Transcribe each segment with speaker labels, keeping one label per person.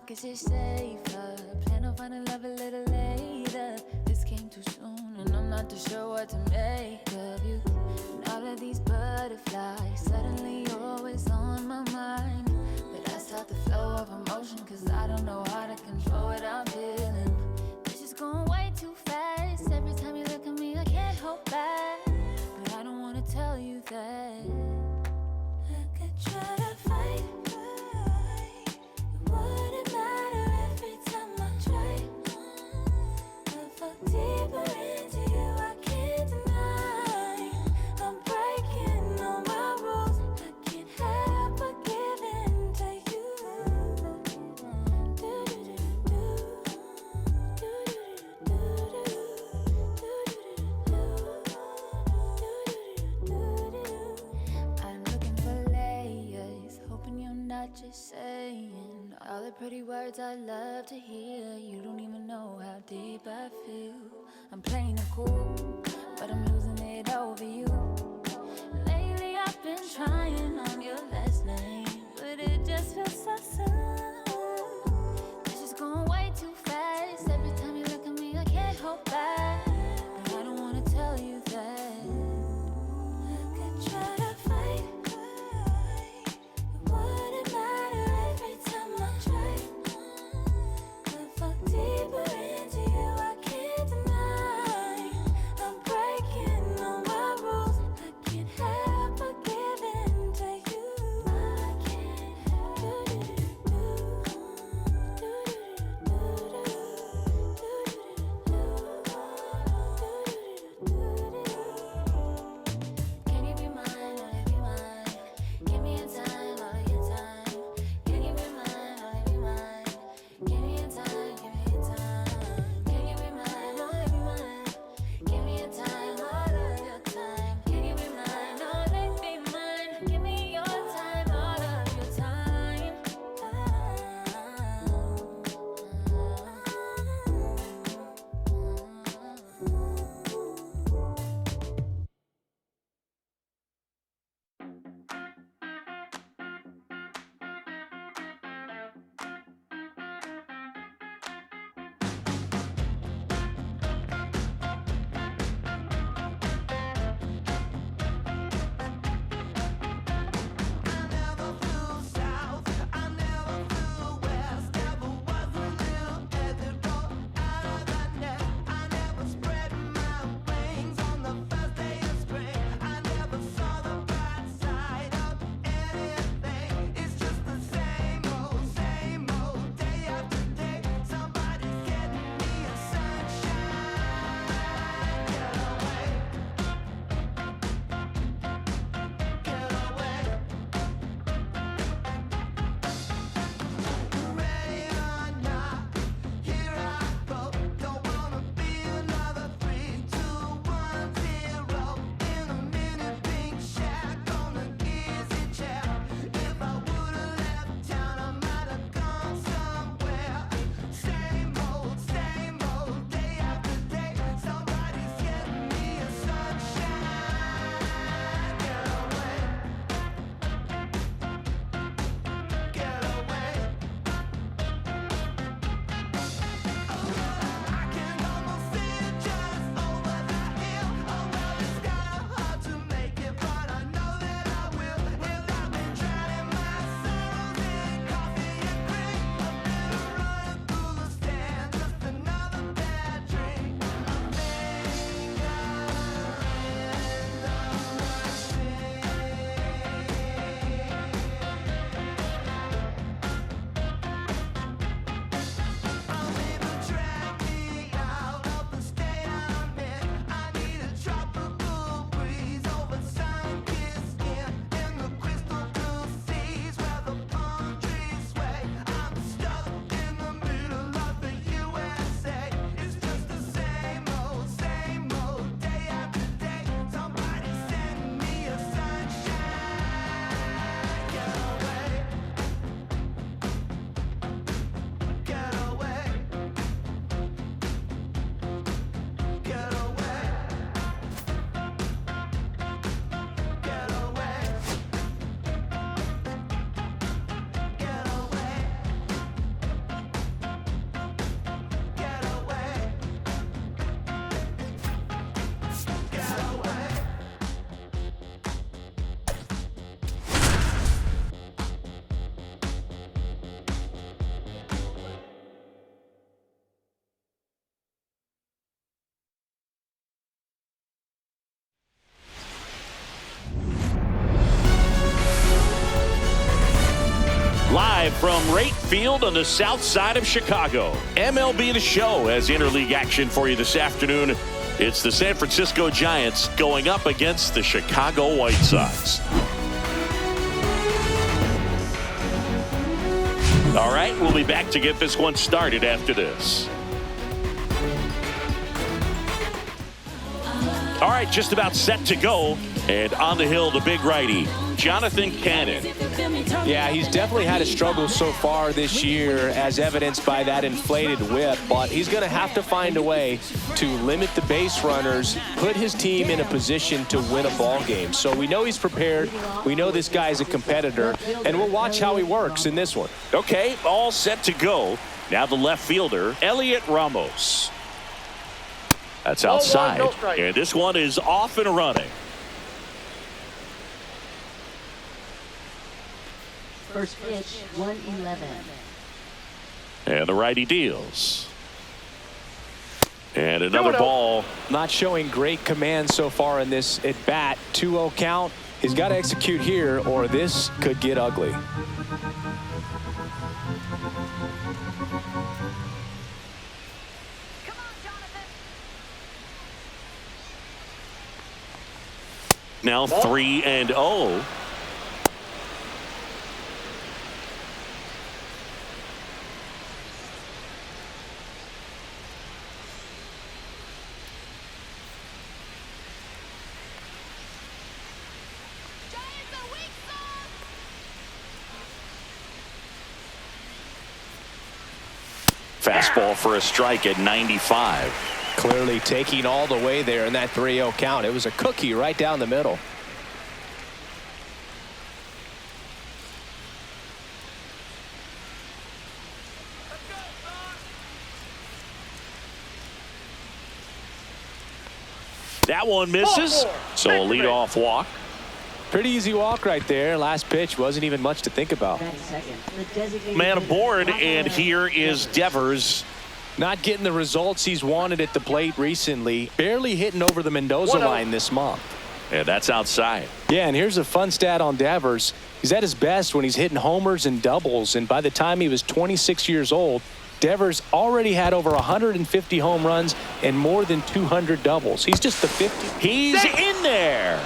Speaker 1: pockets is safer. Plan on finding love a little later. This came too soon, and I'm not too sure what to make of you. And all of these butterflies, suddenly you're always on my mind. But I stop the flow of emotion, cause I don't know how to control what I'm feeling. This is going way too fast. Every time you look at me, I can't hold back. But I don't wanna tell you that. I could try to fight. It wouldn't matter every time I try. I fall deeper into you, I can't deny. I'm breaking all my rules. I can't help but give in to you. I'm looking for layers, hoping you're not just saying all the pretty words I love to hear. You don't even know how deep I feel. I'm playing it cool, but I'm losing it over you. Lately I've been trying on your last name, but it just feels so soon. This is going way too fast. Every time you look at me, I can't hold back. But I don't wanna tell you that. I could try to fight. It wouldn't matter every time I try. I fall deeper into you, I can't deny. I'm breaking all my rules.
Speaker 2: live from right field on the south side of Chicago. MLB The Show has interleague action for you this afternoon. It's the San Francisco Giants going up against the Chicago White Sox. All right, we'll be back to get this one started after this. All right, just about set to go. And on the hill, the big righty, Jonathan Cannon.
Speaker 3: Yeah, he's definitely had a struggle so far this year, as evidenced by that inflated whip. But he's going to have to find a way to limit the base runners, put his team in a position to win a ball game. So we know he's prepared. We know this guy's a competitor. And we'll watch how he works in this one.
Speaker 2: Okay, all set to go. Now the left fielder, Elliot Ramos. That's outside. And this one is off and running.
Speaker 4: First pitch, 111.
Speaker 2: And the righty deals. And another ball.
Speaker 3: Not showing great command so far in this at bat. 2-0 count. He's got to execute here or this could get ugly.
Speaker 2: Now 3-0. Fastball for a strike at 95.
Speaker 3: Clearly taking all the way there in that 3-0 count. It was a cookie right down the middle.
Speaker 2: That one misses. So a leadoff walk.
Speaker 3: Pretty easy walk right there. Last pitch wasn't even much to think about.
Speaker 2: Man aboard, and here is Devers.
Speaker 3: Not getting the results he's wanted at the plate recently. Barely hitting over the Mendoza line this month.
Speaker 2: And that's outside.
Speaker 3: Yeah, and here's a fun stat on Devers. He's at his best when he's hitting homers and doubles, and by the time he was 26 years old, Devers already had over 150 home runs and more than 200 doubles. He's just the 50.
Speaker 2: He's in there.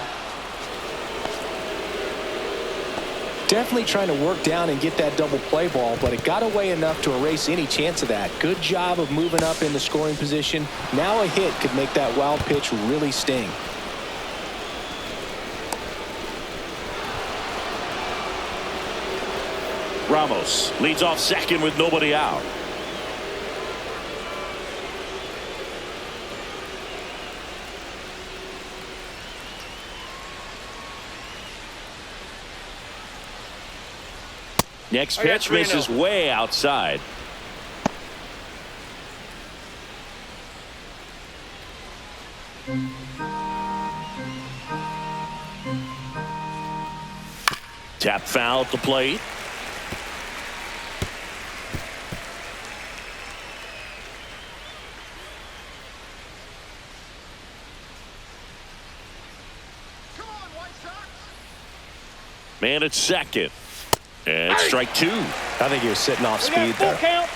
Speaker 3: Definitely trying to work down and get that double play ball, but it got away enough to erase any chance of that. Good job of moving up in the scoring position. Now a hit could make that wild pitch really sting.
Speaker 2: Ramos leads off second with nobody out. Next pitch misses way outside. Tap foul at the plate. Man at second. And strike two.
Speaker 3: I think he was sitting off speed there.
Speaker 2: Count.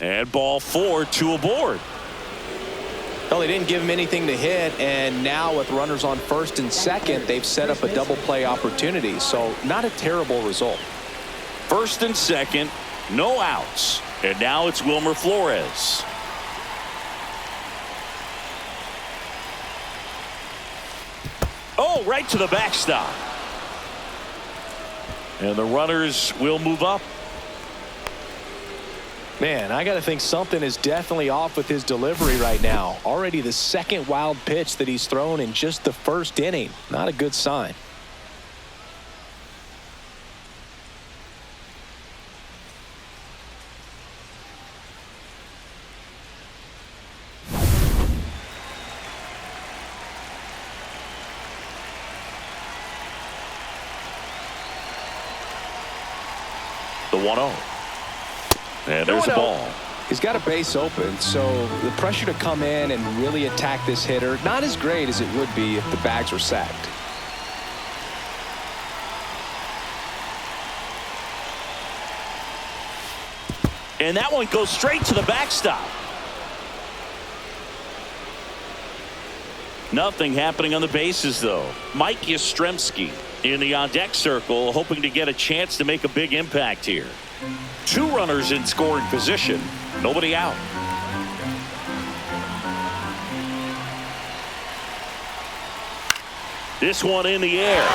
Speaker 2: And ball 4, 2 aboard.
Speaker 3: Well, they didn't give him anything to hit, and now with runners on first and second, they've set up a double play opportunity. So not a terrible result.
Speaker 2: First and second, no outs. And now it's Wilmer Flores. Oh, right to the backstop. And the runners will move up.
Speaker 3: Man, I got to think something is definitely off with his delivery right now. Already the second wild pitch that he's thrown in just the first inning. Not a good sign.
Speaker 2: The 1-0. And there's the ball.
Speaker 3: He's got a base open, so the pressure to come in and really attack this hitter, not as great as it would be if the bags were sacked.
Speaker 2: And that one goes straight to the backstop. Nothing happening on the bases, though. Mike Yastrzemski in the on-deck circle, hoping to get a chance to make a big impact here. 2 runners in scoring position. Nobody out. This one in the air.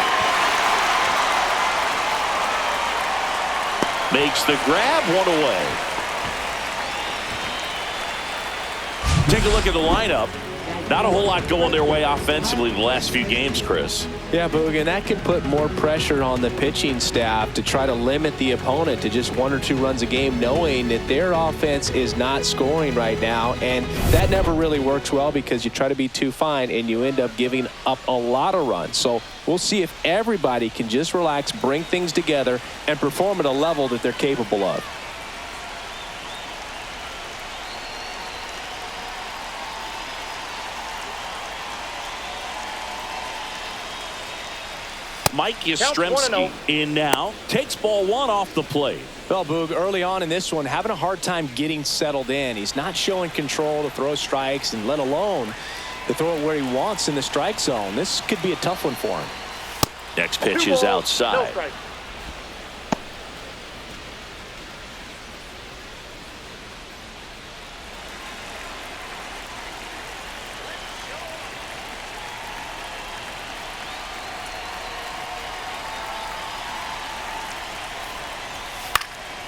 Speaker 2: Makes the grab, 1 away. Take a look at the lineup. Not a whole lot going their way offensively the last few games, Chris.
Speaker 3: Yeah, but again, that can put more pressure on the pitching staff to try to limit the opponent to just 1 or 2 runs a game, knowing that their offense is not scoring right now. And that never really works well because you try to be too fine and you end up giving up a lot of runs. So we'll see if everybody can just relax, bring things together, and perform at a level that they're capable of.
Speaker 2: Mike Yastrzemski in now. Takes ball 1 off the plate.
Speaker 3: Well, Boog, early on in this one, having a hard time getting settled in. He's not showing control to throw strikes, and let alone to throw it where he wants in the strike zone. This could be a tough one for him.
Speaker 2: Next pitch is outside.
Speaker 5: No strike.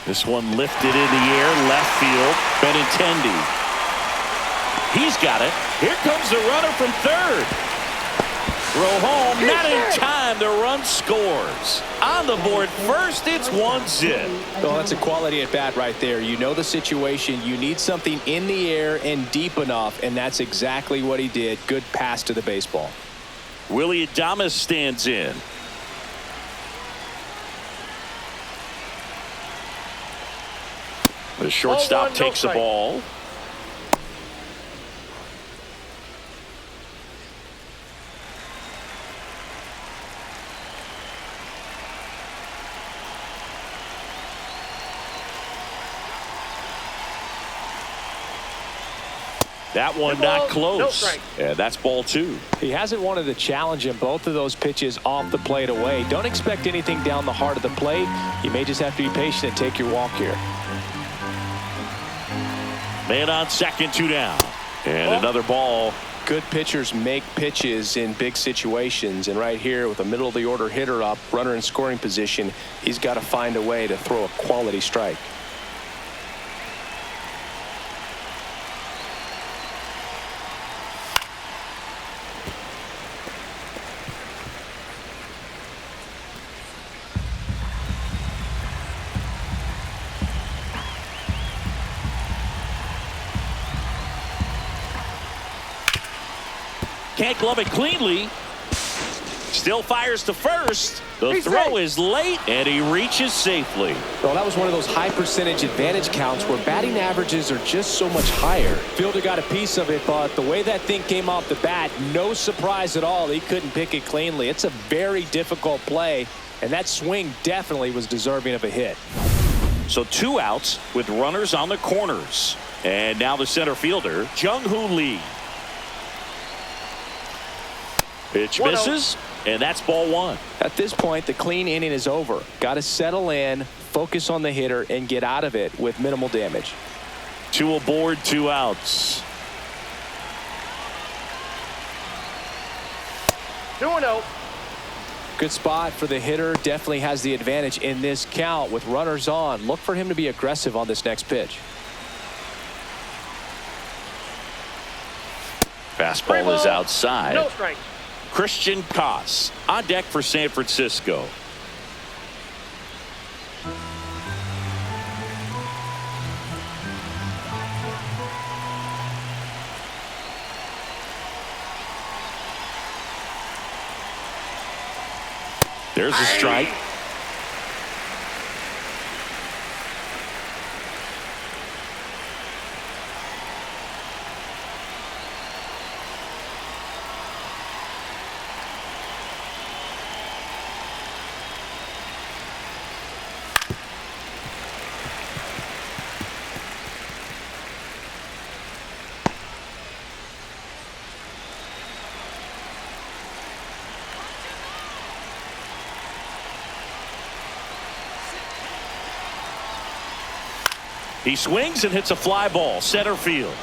Speaker 2: This one lifted in the air, left field. Benintendi. He's got it. Here comes the runner from third. Throw home, not in time. The run scores. On the board first, it's 1-0.
Speaker 3: Well, that's a quality at bat right there. You know the situation. You need something in the air and deep enough, and that's exactly what he did. Good pass to the baseball.
Speaker 2: Willie Adames stands in. The shortstop takes the ball. That one not close.
Speaker 5: No strike.
Speaker 2: Yeah, that's ball 2.
Speaker 3: He hasn't wanted the challenge in both of those pitches off the plate away. Don't expect anything down the heart of the plate. You may just have to be patient and take your walk here.
Speaker 2: Man on second, 2 down. And another ball.
Speaker 3: Good pitchers make pitches in big situations, and right here with a middle of the order hitter up, runner in scoring position, he's got to find a way to throw a quality strike.
Speaker 2: Can't glove it cleanly. Still fires to first. The throw is late, and he reaches safely.
Speaker 3: Well, that was one of those high percentage advantage counts where batting averages are just so much higher. Fielder got a piece of it, but the way that thing came off the bat, no surprise at all. He couldn't pick it cleanly. It's a very difficult play, and that swing definitely was deserving of a hit.
Speaker 2: So 2 outs with runners on the corners. And now the center fielder, Jung-Hoo Lee. Pitch misses, and that's ball 1.
Speaker 3: At this point, the clean inning is over. Got to settle in, focus on the hitter, and get out of it with minimal damage.
Speaker 2: 2 aboard, 2 outs.
Speaker 5: 2-0.
Speaker 3: Good spot for the hitter. Definitely has the advantage in this count with runners on. Look for him to be aggressive on this next pitch.
Speaker 2: Fastball is outside.
Speaker 5: No strike.
Speaker 2: Christian Koss on deck for San Francisco. There's a strike. He swings and hits a fly ball center field.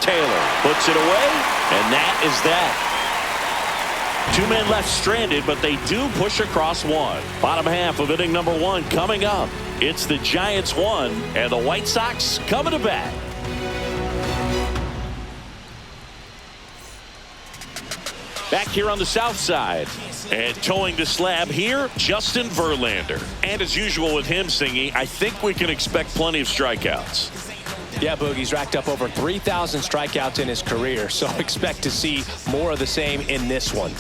Speaker 2: Taylor puts it away, and that is that. 2 men left stranded, but they do push across one. Bottom half of inning number 1 coming up. It's the Giants 1 and the White Sox coming to bat. Back here on the south side. And towing the slab here, Justin Verlander. And as usual with him singing, I think we can expect plenty of strikeouts.
Speaker 3: Yeah, Boogie's racked up over 3,000 strikeouts in his career, so expect to see more of the same in this one.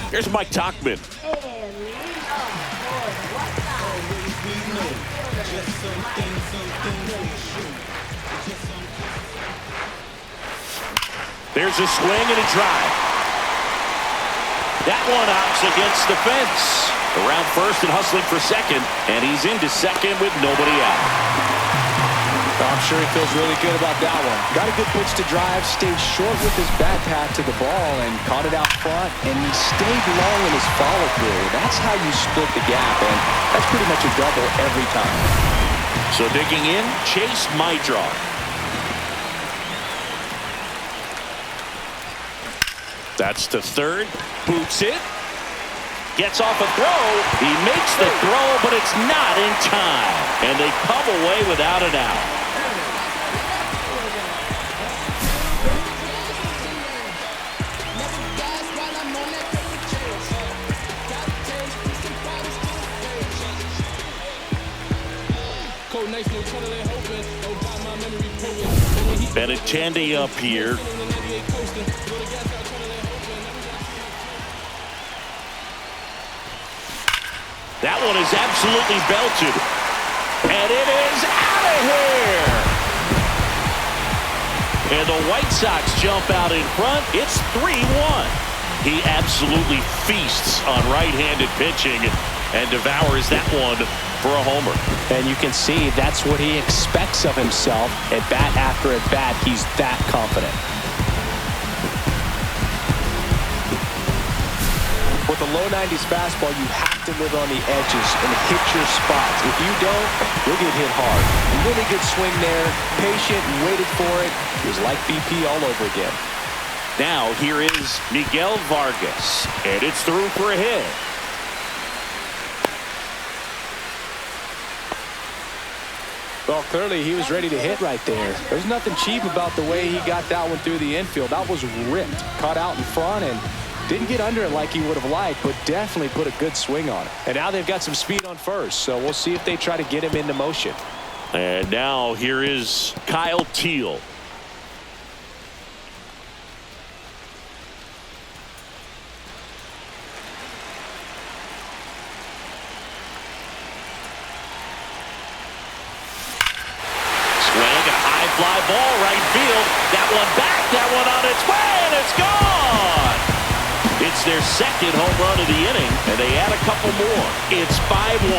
Speaker 2: Here's Mike Tauchman. There's a swing and a drive. That one hops against the fence. Around first and hustling for second, and he's into second with nobody out.
Speaker 3: I'm sure he feels really good about that one.
Speaker 5: Got a good pitch to drive, stayed short with his back path to the ball and caught it out front, and he stayed long in his follow through. That's how you split the gap, and that's pretty much a double every time.
Speaker 2: So digging in, Chase Maedroff. That's to third, boots it, gets off a throw, he makes the throw, but it's not in time, and they come away without an out. Benintendi up here. That one is absolutely belted. And it is out of here. And the White Sox jump out in front. It's 3-1. He absolutely feasts on right-handed pitching and devours that one for a homer.
Speaker 3: And you can see that's what he expects of himself. At bat after at bat, he's that confident. With a low 90s fastball, you have to live on the edges and hit your spots. If you don't, you'll get hit hard. Really good swing there. Patient, waited for it. It was like BP all over again.
Speaker 2: Now here is Miguel Vargas, and it's through for a hit.
Speaker 3: Well, clearly he was ready to hit right there. There's nothing cheap about the way he got that one through the infield. That was ripped, caught out in front, and didn't get under it like he would have liked, but definitely put a good swing on it. And now they've got some speed on first, so we'll see if they try to get him into motion.
Speaker 2: And now here is Kyle Teal. Fly ball right field. That one back. That one on its way, and it's gone. It's their second home run of the inning, and they add a couple more. It's 5-1.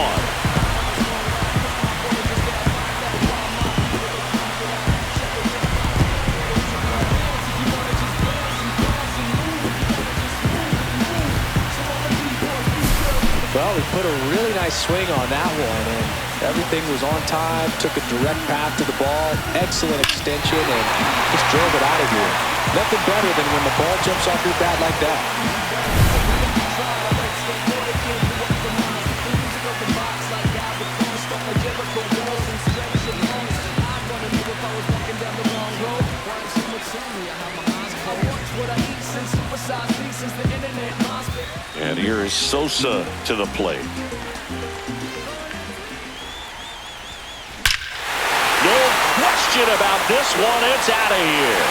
Speaker 3: Well, he put a really nice swing on that one, and everything was on time, took a direct path to the ball, excellent extension, and just drove it out of here. Nothing better than when the ball jumps off your bat like that.
Speaker 2: And here is Sosa to the plate. No question about this one. It's out of here.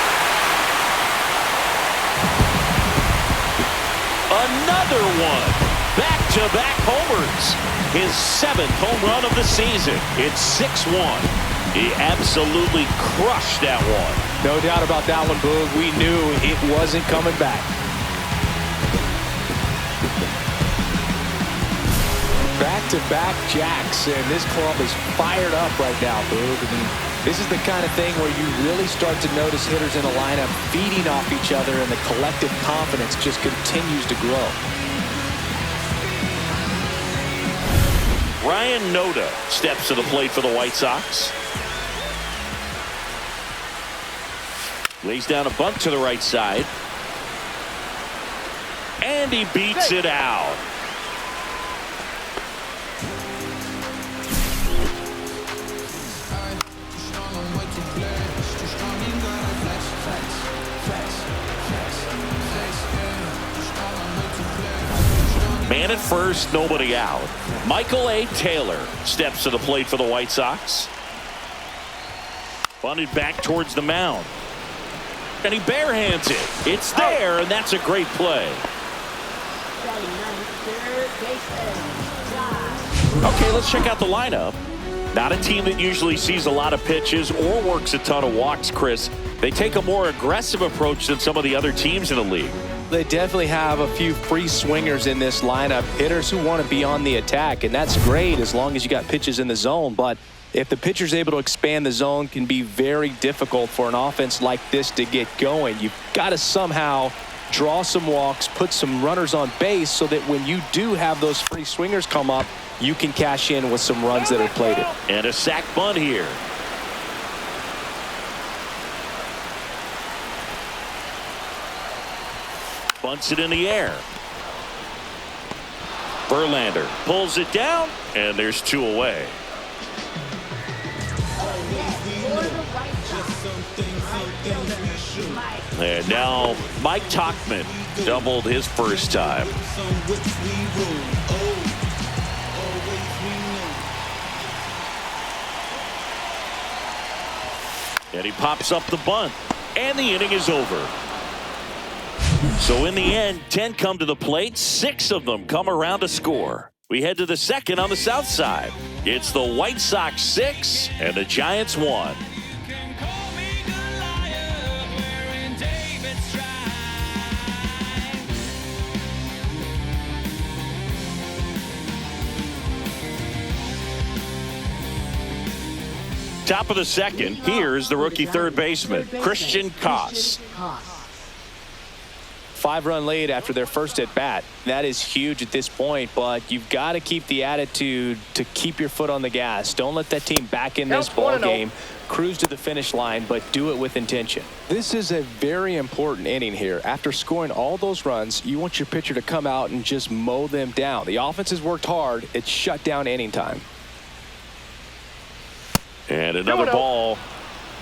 Speaker 2: Another one. Back-to-back homers. His 7th home run of the season. It's 6-1. He absolutely crushed that one.
Speaker 3: No doubt about that one, Boog. We knew it wasn't coming back. Back-to-back jacks, and this club is fired up right now, Boog. I mean, this is the kind of thing where you really start to notice hitters in a lineup feeding off each other, and the collective confidence just continues to grow.
Speaker 2: Ryan Noda steps to the plate for the White Sox. Lays down a bunt to the right side. And he beats it out. Man at first, nobody out. Michael A. Taylor steps to the plate for the White Sox. Bunted back towards the mound. And he barehands it. It's there, and that's a great play. Okay, let's check out the lineup. Not a team that usually sees a lot of pitches or works a ton of walks, Chris. They take a more aggressive approach than some of the other teams in the league.
Speaker 3: They definitely have a few free swingers in this lineup, hitters who want to be on the attack, and that's great as long as you got pitches in the zone. But if the pitcher's able to expand the zone, can be very difficult for an offense like this to get going. You've got to somehow draw some walks, put some runners on base so that when you do have those free swingers come up, you can cash in with some runs that are plated.
Speaker 2: And a sac bunt here. Bunts it in the air. Verlander pulls it down, and there's 2 away. And now Mike Tauchman doubled his first time. And he pops up the bunt, and the inning is over. So in the end, 10 come to the plate, 6 of them come around to score. We head to the second on the south side. It's the White Sox 6 and the Giants 1. Top of the second, here's the rookie third baseman, Christian Koss.
Speaker 3: 5-run lead after their first at bat. That is huge at this point, but you've got to keep the attitude to keep your foot on the gas. Don't let that team back in this ball game. Cruise to the finish line, but do it with intention. This is a very important inning here. After scoring all those runs, you want your pitcher to come out and just mow them down. The offense has worked hard. It's shut down inning time.
Speaker 2: And another ball.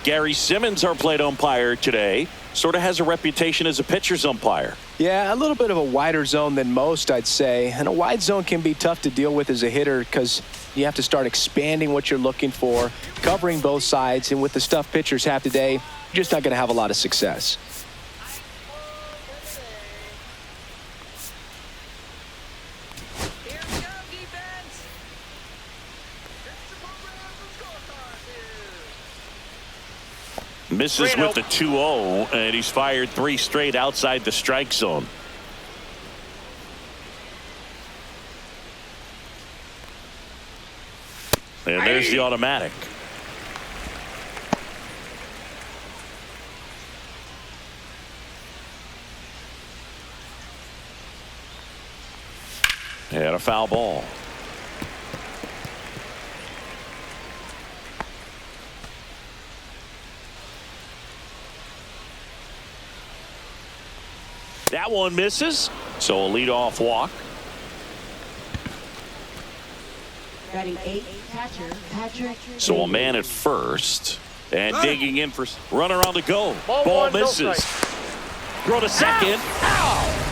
Speaker 2: Gary Simmons, our plate umpire today, sort of has a reputation as a pitcher's umpire.
Speaker 3: Yeah, a little bit of a wider zone than most, I'd say. And a wide zone can be tough to deal with as a hitter because you have to start expanding what you're looking for, covering both sides. And with the stuff pitchers have today, you're just not going to have a lot of success.
Speaker 2: Misses with the 2-0, and he's fired 3 straight outside the strike zone. And there's the automatic. And a foul ball. That one misses, so a leadoff walk.
Speaker 4: Batting 8, catcher Patrick.
Speaker 2: So a man at first, and digging in for runner on the go. Ball misses. Throw to second.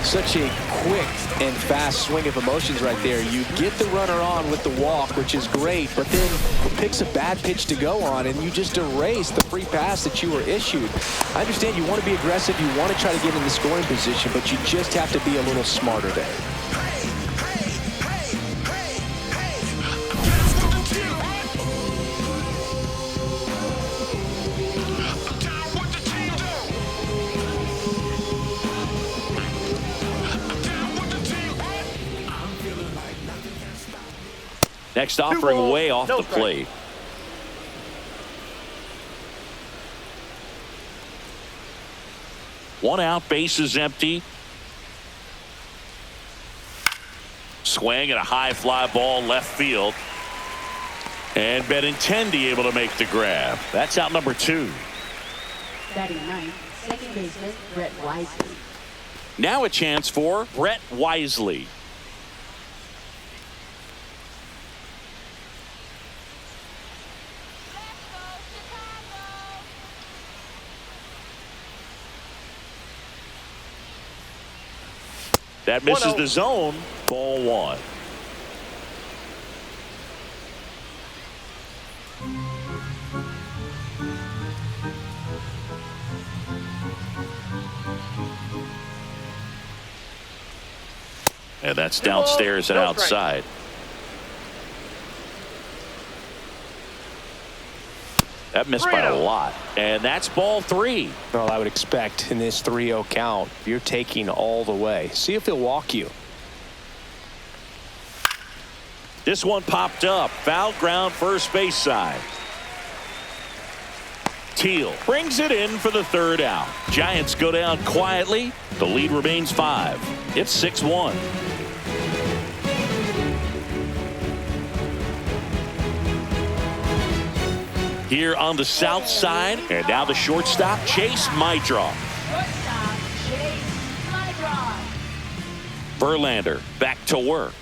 Speaker 3: Such a quick and fast swing of emotions right there. You get the runner on with the walk, which is great, but then picks a bad pitch to go on, and you just erase the free pass that you were issued. I understand you want to be aggressive, you want to try to get in the scoring position, but you just have to be a little smarter there.
Speaker 2: Next offering way off the plate. One out, base is empty. Swing and a high fly ball left field. And Benintendi able to make the grab. That's out number 2.
Speaker 4: Batting ninth, second baseman Brett Wisely.
Speaker 2: Now a chance for Brett Wisely. That misses the zone. Ball 1. And that's downstairs and outside. That missed by a lot. And that's ball 3.
Speaker 3: Well, I would expect in this 3-0 count, you're taking all the way. See if he'll walk you.
Speaker 2: This one popped up. Foul ground first base side. Teal brings it in for the 3rd out. Giants go down quietly. The lead remains 5. It's 6-1. Here on the south side, and now the shortstop, Chase Mydroff. Verlander back to work.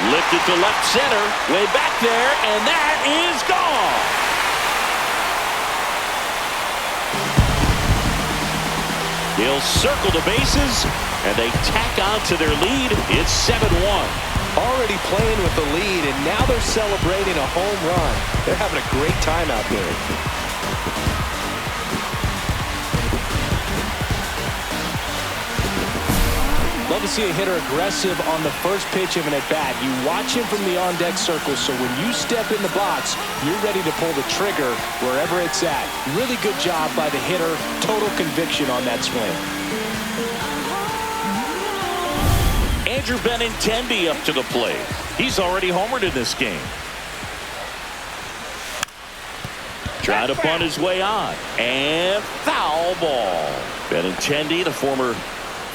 Speaker 2: Lifted to left center, way back there, and that is gone. They'll circle the bases, and they tack on to their lead. It's 7-1.
Speaker 3: Already playing with the lead, and now they're celebrating a home run. They're having a great time out there. Love to see a hitter aggressive on the first pitch of an at-bat. You watch him from the on-deck circle, so when you step in the box, you're ready to pull the trigger wherever it's at. Really good job by the hitter. Total conviction on that swing.
Speaker 2: Andrew Benintendi up to the plate. He's already homered in this game. Trying to bunt his way on. And foul ball. Benintendi, the former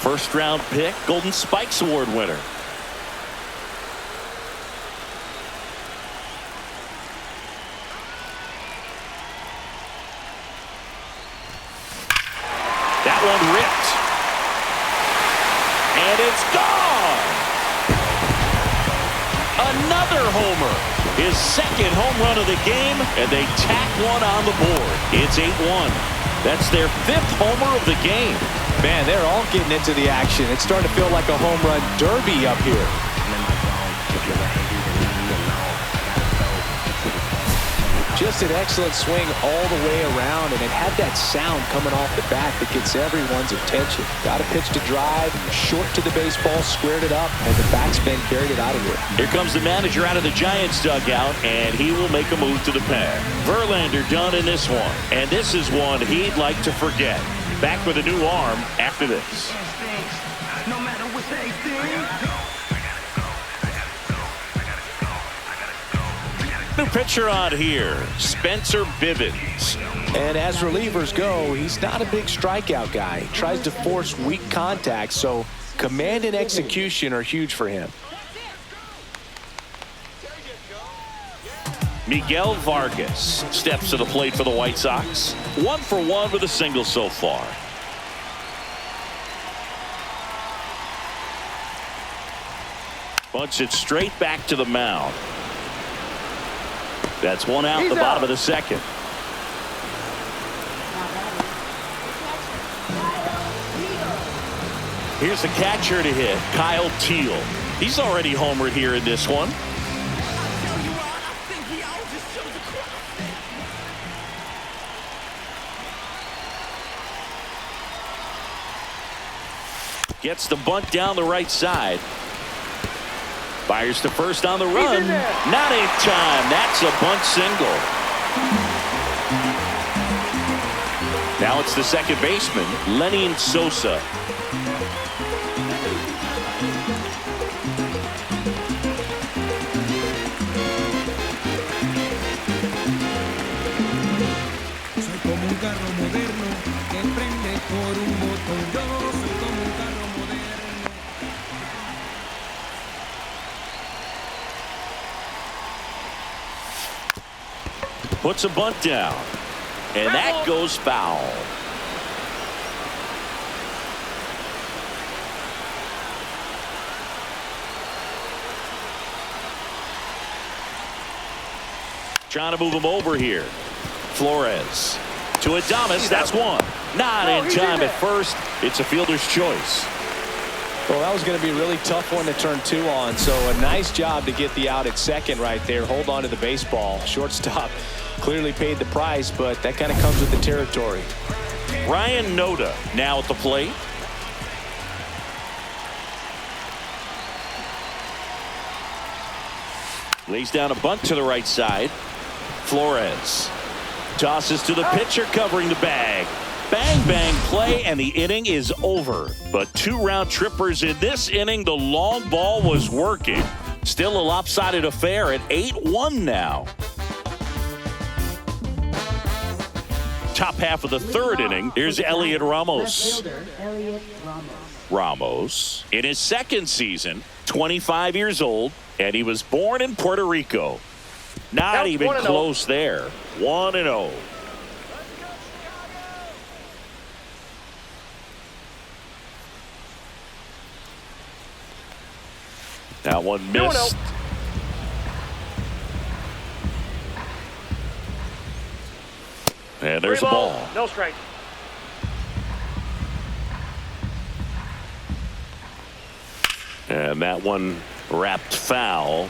Speaker 2: first-round pick, Golden Spikes Award winner. That one ripped. And it's gone. Another homer. His second home run of the game, and they tack one on the board. It's 8-1. That's their 5th homer of the game.
Speaker 3: Man, they're all getting into the action. It's starting to feel like a home run derby up here. Just an excellent swing all the way around, and it had that sound coming off the bat that gets everyone's attention. Got a pitch to drive, short to the baseball, squared it up, and the backspin carried it out of here.
Speaker 2: Here comes the manager out of the Giants dugout, and he will make a move to the pad. Verlander done in this one, and this is one he'd like to forget. Back with a new arm after this.
Speaker 6: No matter what they think.
Speaker 2: New pitcher on here, Spencer Bivens.
Speaker 3: And as relievers go, he's not a big strikeout guy. He tries to force weak contact, so command and execution are huge for him.
Speaker 2: Miguel Vargas steps to the plate for the White Sox. 1 for 1 with a single so far. Bunts it straight back to the mound. That's one out the bottom of the 2nd. Here's the catcher to hit, Kyle Teal. He's already homered here in this one. Gets the bunt down the right side. Fires to first on the run. Not in time. That's a bunt single. Now it's the second baseman, Lenin Sosa.
Speaker 6: Soy como un carro moderno que prende por un botón. Yo soy como un carro moderno.
Speaker 2: puts a bunt down. And that goes foul. Trying to move him over here. Flores to Adames. That's one. Not in time at first. It's a fielder's choice.
Speaker 3: Well, that was going to be a really tough one to turn 2 on. So a nice job to get the out at second right there. Hold on to the baseball. Shortstop clearly paid the price, but that kind of comes with the territory.
Speaker 2: Ryan Noda now at the plate. Lays down a bunt to the right side. Flores tosses to the pitcher covering the bag. Bang, bang play, and the inning is over. But 2 round trippers in this inning. The long ball was working. Still a lopsided affair at 8-1 now. Top half of the 3rd inning. Here's Elliot Ramos. Ramos in his 2nd season, 25 years old, and he was born in Puerto Rico. Not even close there. 1-0. That one missed. And there's a ball.
Speaker 7: No strike.
Speaker 2: And that one wrapped foul.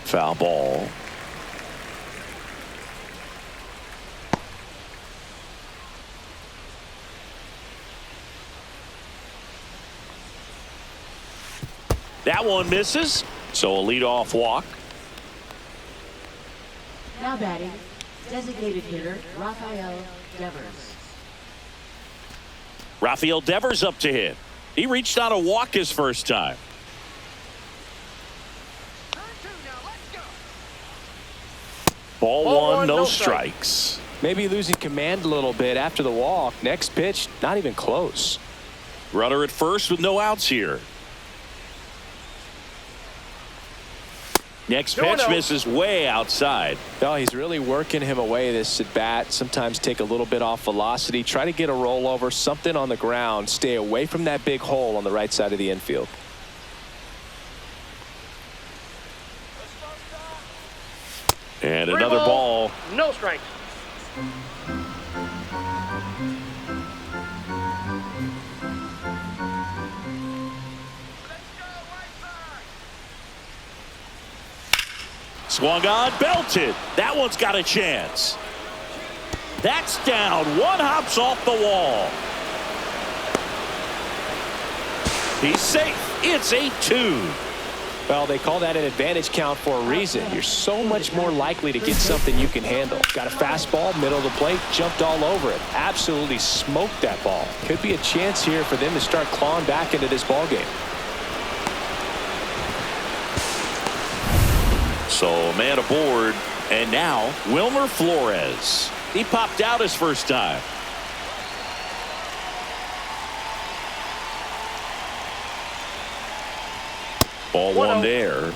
Speaker 2: Foul ball. That one misses, so a leadoff walk.
Speaker 4: Now batting, designated hitter Rafael Devers.
Speaker 2: Rafael Devers up to hit. He reached on a walk his first time. Ball one, no strikes.
Speaker 3: Maybe losing command a little bit after the walk. Next pitch, not even close.
Speaker 2: Runner at first with no outs here. Next pitch misses way outside.
Speaker 3: No, he's really working him away this at bat. Sometimes take a little bit off velocity. Try to get a rollover, something on the ground. Stay away from that big hole on the right side of the infield.
Speaker 2: And another ball.
Speaker 7: No strike.
Speaker 2: Swung on, belted. That one's got a chance. That's down. One hops off the wall. He's safe. It's 8-2.
Speaker 3: Well, they call that an advantage count for a reason. You're so much more likely to get something you can handle. Got a fastball, middle of the plate, jumped all over it. Absolutely smoked that ball. Could be a chance here for them to start clawing back into this ball game.
Speaker 2: So a man aboard, and now Wilmer Flores. He popped out his first time. Ball one there.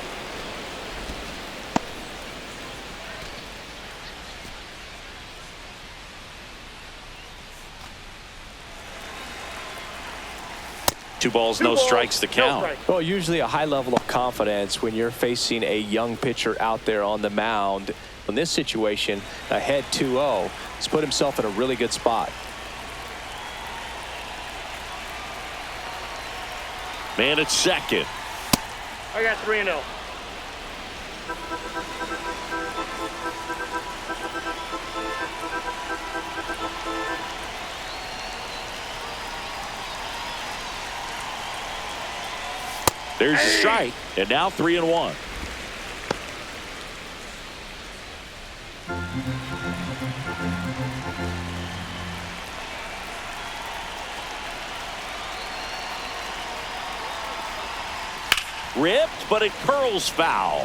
Speaker 2: Two balls, no strikes to count.
Speaker 3: Well, usually a high level of confidence when you're facing a young pitcher out there on the mound. In this situation, ahead 2-0, he's put himself in a really good spot.
Speaker 2: Man at second.
Speaker 7: I got 3-0.
Speaker 2: There's a strike, and now 3-1. Ripped, but it curls foul.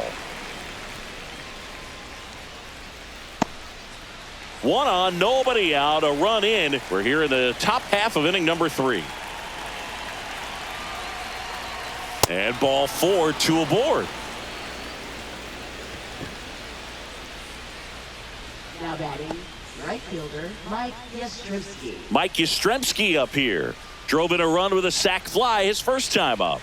Speaker 2: One on, nobody out, a run in. We're here in the top half of inning number 3. And ball 4, 2 aboard.
Speaker 4: Now batting, right fielder Mike Yastrzemski.
Speaker 2: Mike Yastrzemski up here. Drove in a run with a sac fly his first time up.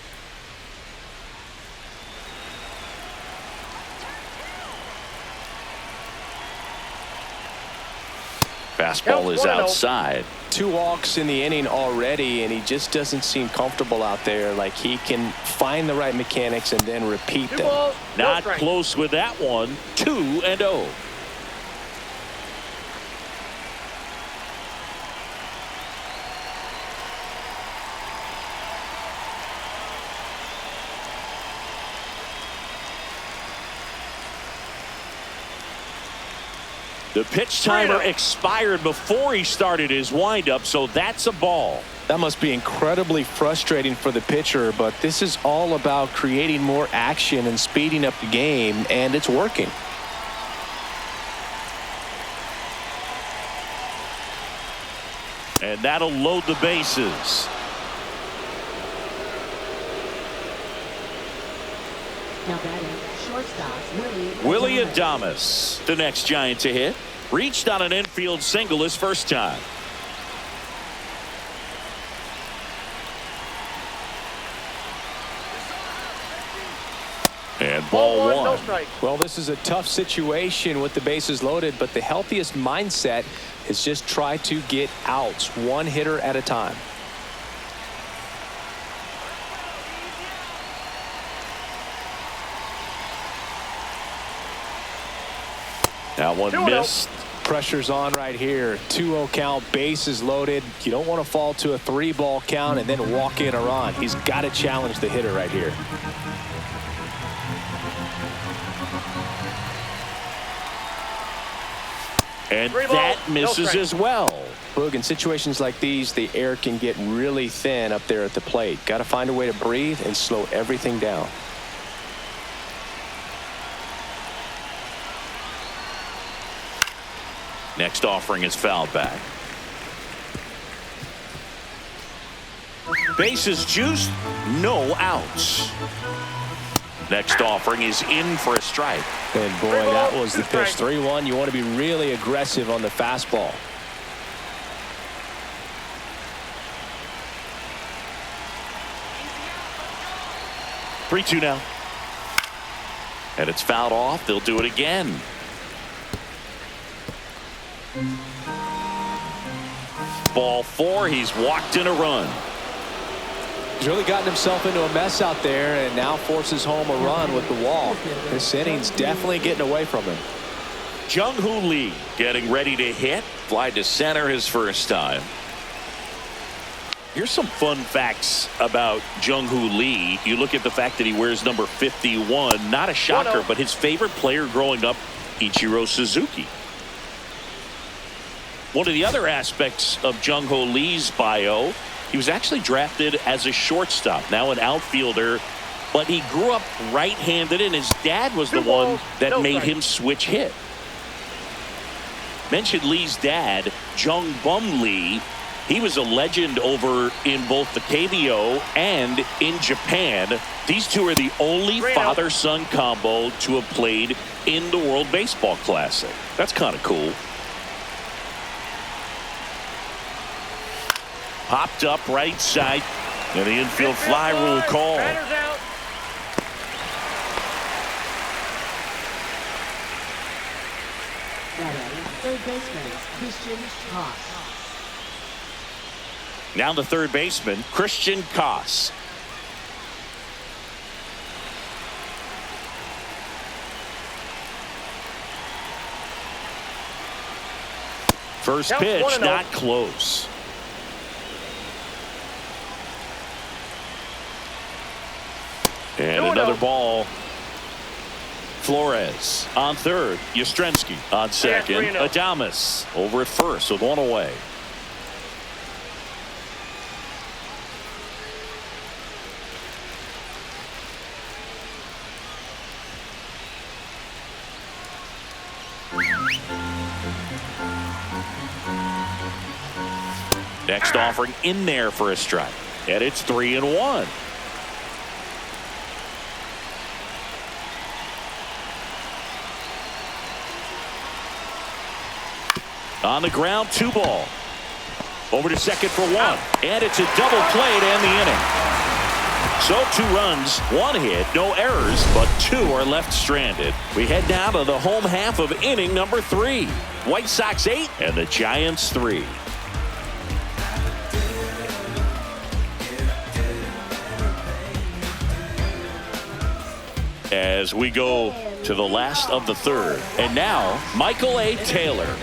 Speaker 2: Fastball is outside.
Speaker 3: 2 walks in the inning already, and he just doesn't seem comfortable out there. Like he can find the right mechanics and then repeat them.
Speaker 2: Not close with that one. 2-0. The pitch timer expired before he started his windup, so that's a ball.
Speaker 3: That must be incredibly frustrating for the pitcher, but this is all about creating more action and speeding up the game, and it's working.
Speaker 2: And that'll load the bases.
Speaker 4: Now batting, shortstop
Speaker 2: Willie Adames, the next Giant to hit. Reached on an infield single his first time. And ball 1.
Speaker 7: No strike.
Speaker 3: Well, this is a tough situation with the bases loaded, but the healthiest mindset is just try to get outs, 1 hitter at a time.
Speaker 2: That one missed.
Speaker 3: Pressure's on right here. 2-0 count, bases loaded. You don't want to fall to a 3-ball count and then walk in a run. He's got to challenge the hitter right here.
Speaker 2: And that misses as well.
Speaker 3: Boog, in situations like these, the air can get really thin up there at the plate. Got to find a way to breathe and slow everything down.
Speaker 2: Next offering is fouled back. Bases juiced, no outs. Next offering is in for a strike.
Speaker 3: And boy, that was the pitch. 3-1. You want to be really aggressive on the fastball.
Speaker 2: 3-2 now. And it's fouled off. They'll do it again. Ball 4. He's walked in a run.
Speaker 3: He's really gotten himself into a mess out there and now forces home a run with the walk. This inning's definitely getting away from him.
Speaker 2: Jung-Hoo Lee getting ready to hit. Fly to center his first time. Here's some fun facts about Jung-Hoo Lee. You look at the fact that he wears number 51. Not a shocker, but his favorite player growing up, Ichiro Suzuki. One of the other aspects of Jung-Hoo Lee's bio, he was actually drafted as a shortstop, now an outfielder, but he grew up right-handed, and his dad was the one that made him switch hit. Mentioned Lee's dad, Jung Bum Lee. He was a legend over in both the KBO and in Japan. These two are the only father-son combo to have played in the World Baseball Classic. That's kind of cool. Popped up right side, and the infield fly rule call.
Speaker 4: Third baseman, Christian Koss.
Speaker 2: Now the third baseman, Christian Koss. First pitch, not close. And another ball. Flores on third. Yastrzemski on second. Adames over at first with one away. Next offering in there for a strike. And it's 3-1. On the ground, 2 ball. Over to second for 1. And it's a double play to end the inning. So 2 runs, 1 hit, no errors, but 2 are left stranded. We head now to the home half of inning number 3. White Sox 8 and the Giants 3. As we go to the last of the 3rd. And now, Michael A. Taylor.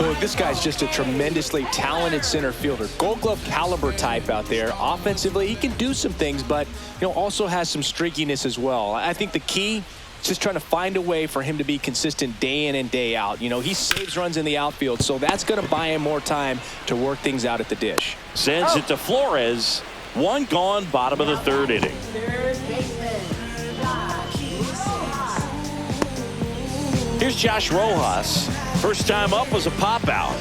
Speaker 3: Look, this guy's just a tremendously talented center fielder. Gold Glove caliber type out there. Offensively, he can do some things, but also has some streakiness as well. I think the key is just trying to find a way for him to be consistent day in and day out. He saves runs in the outfield, so that's going to buy him more time to work things out at the dish.
Speaker 2: Sends it to Flores. 1 gone, bottom of the 3rd inning. Here's Josh Rojas. First time up was a pop out.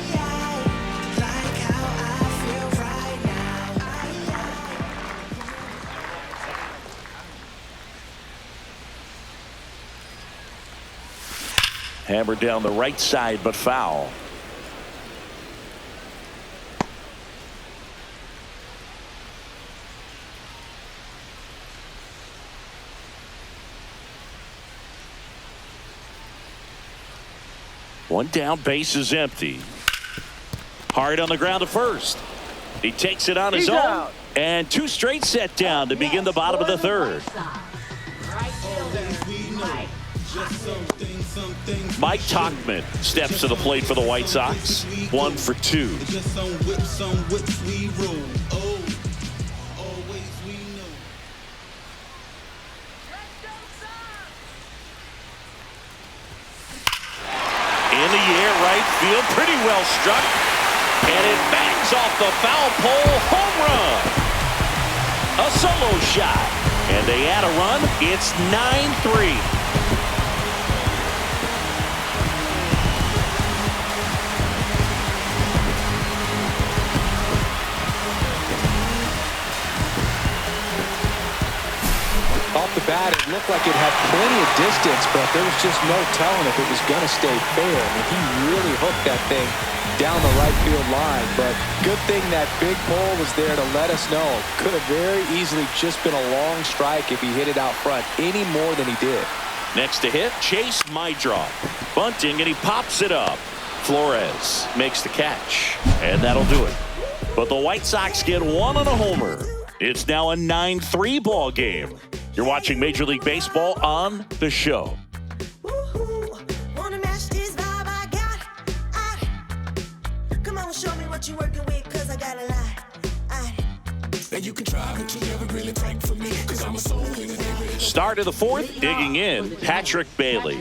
Speaker 2: Hammered down the right side, but foul. One down, base is empty. Hard on the ground to first. He takes it on his own. And 2 straight set down to begin the bottom of the 3rd. Mike Tauchman steps to the plate for the White Sox. 1 for 2. In the air, right field, pretty well struck. And it bangs off the foul pole, home run. A solo shot. And they add a run. It's 9-3.
Speaker 3: Off the bat, it looked like it had plenty of distance, but there was just no telling if it was going to stay fair. He really hooked that thing down the right field line, but good thing that big pole was there to let us know. Could have very easily just been a long strike if he hit it out front any more than he did.
Speaker 2: Next to hit, Chase Mydrop. Bunting, and he pops it up. Flores makes the catch, and that'll do it. But the White Sox get 1 on a homer. It's now a 9-3 ball game. You're watching Major League Baseball on The Show. Start of the 4th, digging in, Patrick Bailey.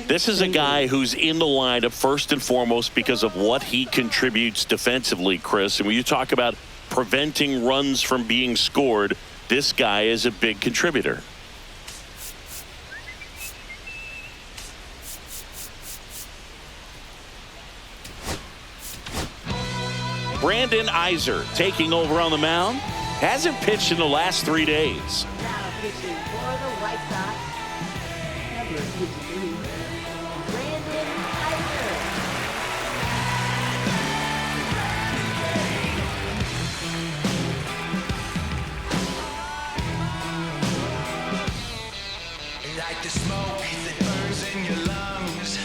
Speaker 2: This is a guy who's in the lineup first and foremost because of what he contributes defensively, Chris. And when you talk about preventing runs from being scored, this guy is a big contributor. Brandon Iser taking over on the mound. Hasn't pitched in the last 3 days.
Speaker 4: Now pitching for the White Sox, number 53, Brandon Iser.
Speaker 8: Like the smoke that burns in your lungs,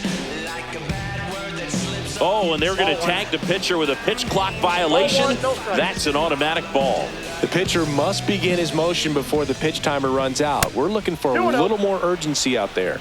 Speaker 8: like a bad word that slips.
Speaker 2: Oh, and they're going to tag the pitcher with a pitch clock violation. That's an automatic ball.
Speaker 3: The pitcher must begin his motion before the pitch timer runs out. We're looking for a little more urgency out there.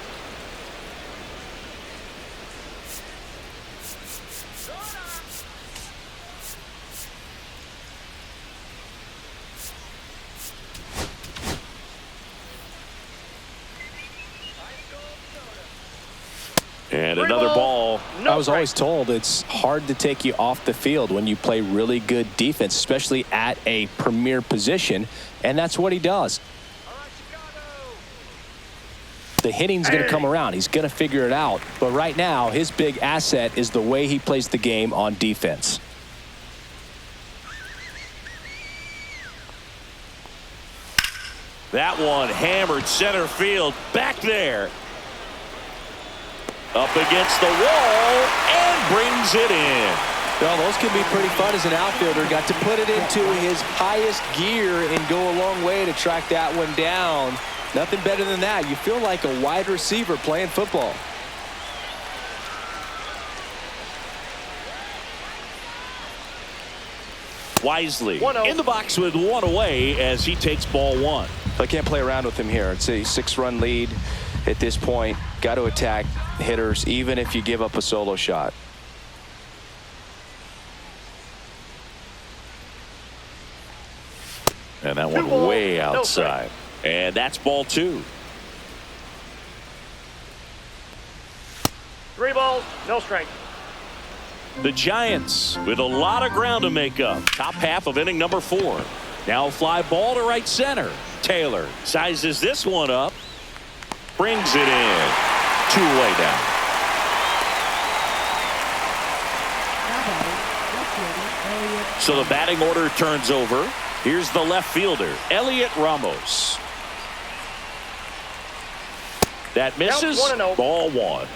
Speaker 2: And another ball.
Speaker 3: I was always told it's hard to take you off the field when you play really good defense, especially at a premier position, and that's what he does. The hitting's going to come around. He's going to figure it out. But right now, his big asset is the way he plays the game on defense.
Speaker 2: That one hammered center field back there. Up against the wall and brings it in.
Speaker 3: Well, those can be pretty fun as an outfielder. Got to put it into his highest gear and go a long way to track that one down. Nothing better than that. You feel like a wide receiver playing football.
Speaker 2: Wisely in the box with one away as he takes ball one.
Speaker 3: I can't play around with him here. It's a 6-run lead at this point. Got to attack hitters even if you give up a solo shot.
Speaker 2: And that one way outside. And that's ball 2.
Speaker 7: 3 balls, no strike.
Speaker 2: The Giants with a lot of ground to make up. Top half of inning number 4. Now a fly ball to right center. Taylor sizes this one up. Brings it in. 2 away down. So the batting order turns over. Here's the left fielder, Elliot Ramos. That misses. Ball 1.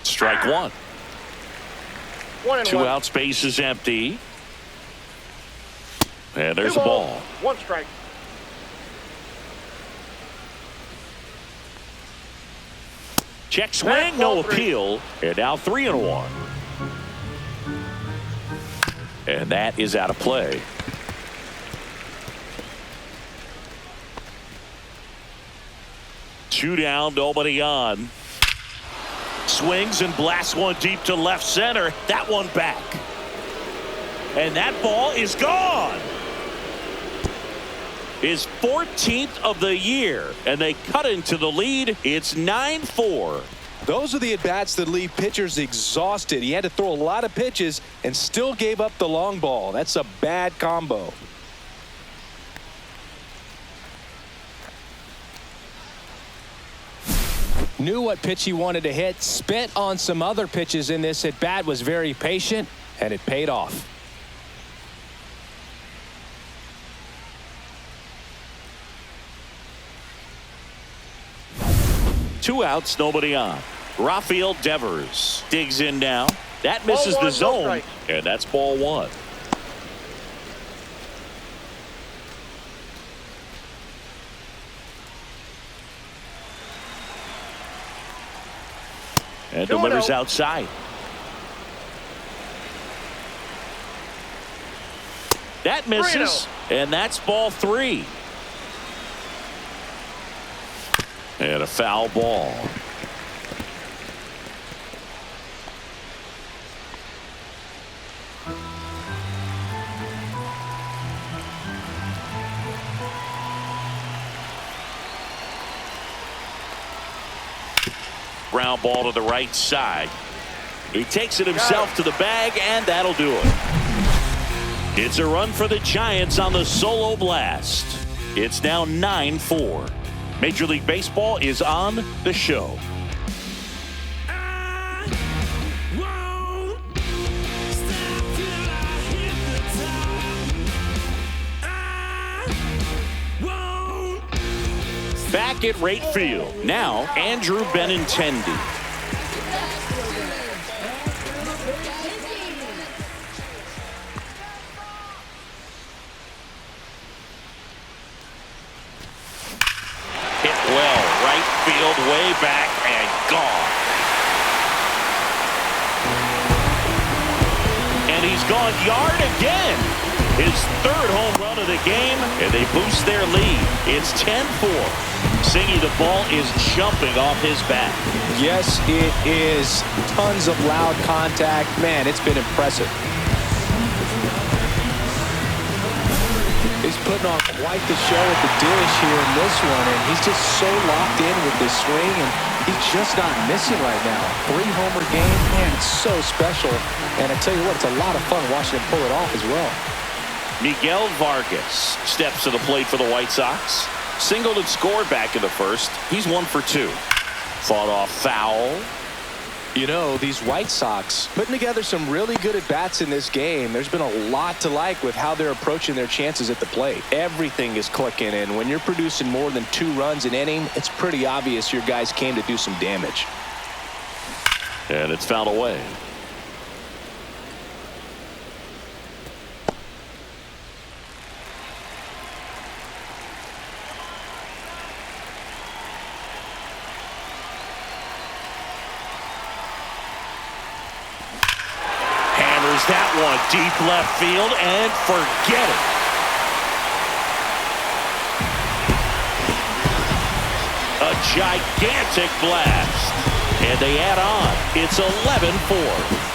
Speaker 2: Strike 1. 2 out, space is empty. And there's a ball.
Speaker 7: 1 strike.
Speaker 2: Check swing, no appeal. And now 3-1. And that is out of play. Two down, nobody on. Swings and blasts one deep to left center. That one back. And that ball is gone. His 14th of the year. And they cut into the lead. It's 9-4.
Speaker 3: Those are the at-bats that leave pitchers exhausted. He had to throw a lot of pitches and still gave up the long ball. That's a bad combo. Knew what pitch he wanted to hit. Spit on some other pitches in this at-bat. Was very patient, and it paid off.
Speaker 2: Two outs, nobody on. Rafael Devers digs in now. That misses the zone, and that's ball 1. And delivers outside. That misses, and that's ball 3. And a foul ball. Ground ball to the right side. He takes it himself to the bag, and that'll do it. It's a run for the Giants on the solo blast. It's now 9-4. Major League Baseball is on the show. Back at right field, now Andrew Benintendi. Hit well, right field, way back, and gone. And he's gone yard again. His 3rd home run of the game, and they boost their lead. It's 10-4. Singy, the ball is jumping off his bat.
Speaker 3: Yes, it is. Tons of loud contact. Man, it's been impressive. He's putting on quite the show at the dish here in this one, and he's just so locked in with this swing, and he's just not missing right now. 3-homer game, man, it's so special. And I tell you what, it's a lot of fun watching him pull it off as well.
Speaker 2: Miguel Vargas steps to the plate for the White Sox. Singled and scored back in the 1st. He's 1 for 2. Fought off foul.
Speaker 3: You know, these White Sox putting together some really good at-bats in this game. There's been a lot to like with how they're approaching their chances at the plate. Everything is clicking, and when you're producing more than 2 runs an inning, it's pretty obvious your guys came to do some damage.
Speaker 2: And it's fouled away. That one deep left field, and forget it. A gigantic blast, and they add on. It's 11-4.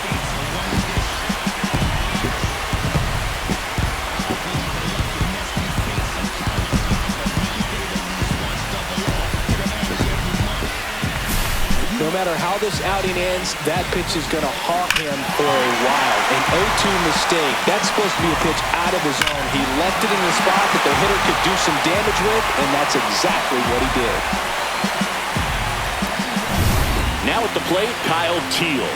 Speaker 3: No matter how this outing ends, that pitch is going to haunt him for a while. An 0-2 mistake. That's supposed to be a pitch out of his zone. He left it in the spot that the hitter could do some damage with, and that's exactly what he did.
Speaker 2: Now at the plate, Kyle Teal.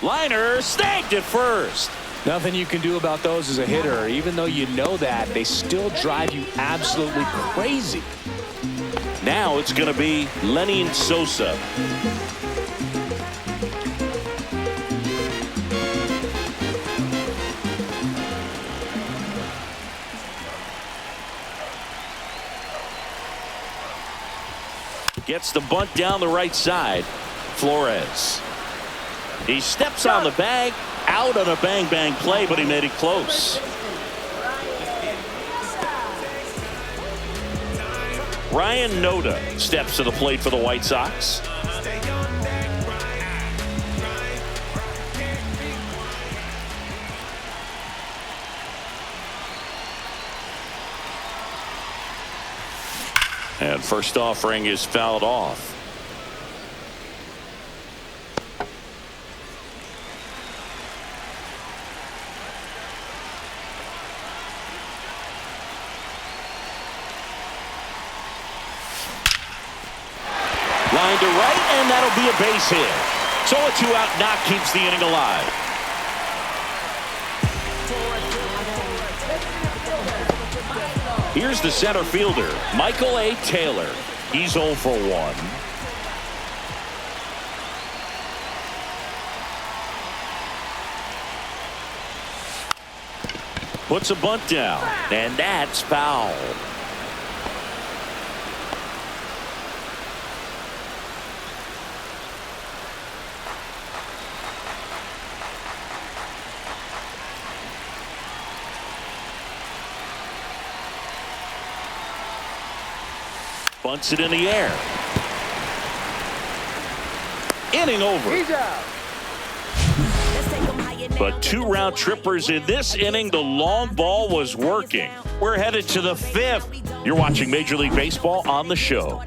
Speaker 2: Liner snagged at first.
Speaker 3: Nothing you can do about those as a hitter. Even though you know that, they still drive you absolutely crazy.
Speaker 2: Now it's going to be Lenin Sosa. Gets the bunt down the right side. Flores. He steps on the bag, out on a bang-bang play, but he made it close. Ryan Noda steps to the plate for the White Sox. And first offering is fouled off. Line to right, and that'll be a base hit. So a 2-out knock keeps the inning alive. Here's the center fielder, Michael A. Taylor. He's 0 for 1. Puts a bunt down, and that's foul. Bunts it in the air. Inning over.
Speaker 7: He's out.
Speaker 2: But 2 round trippers in this inning. The long ball was working. We're headed to the 5th. You're watching Major League Baseball on the show.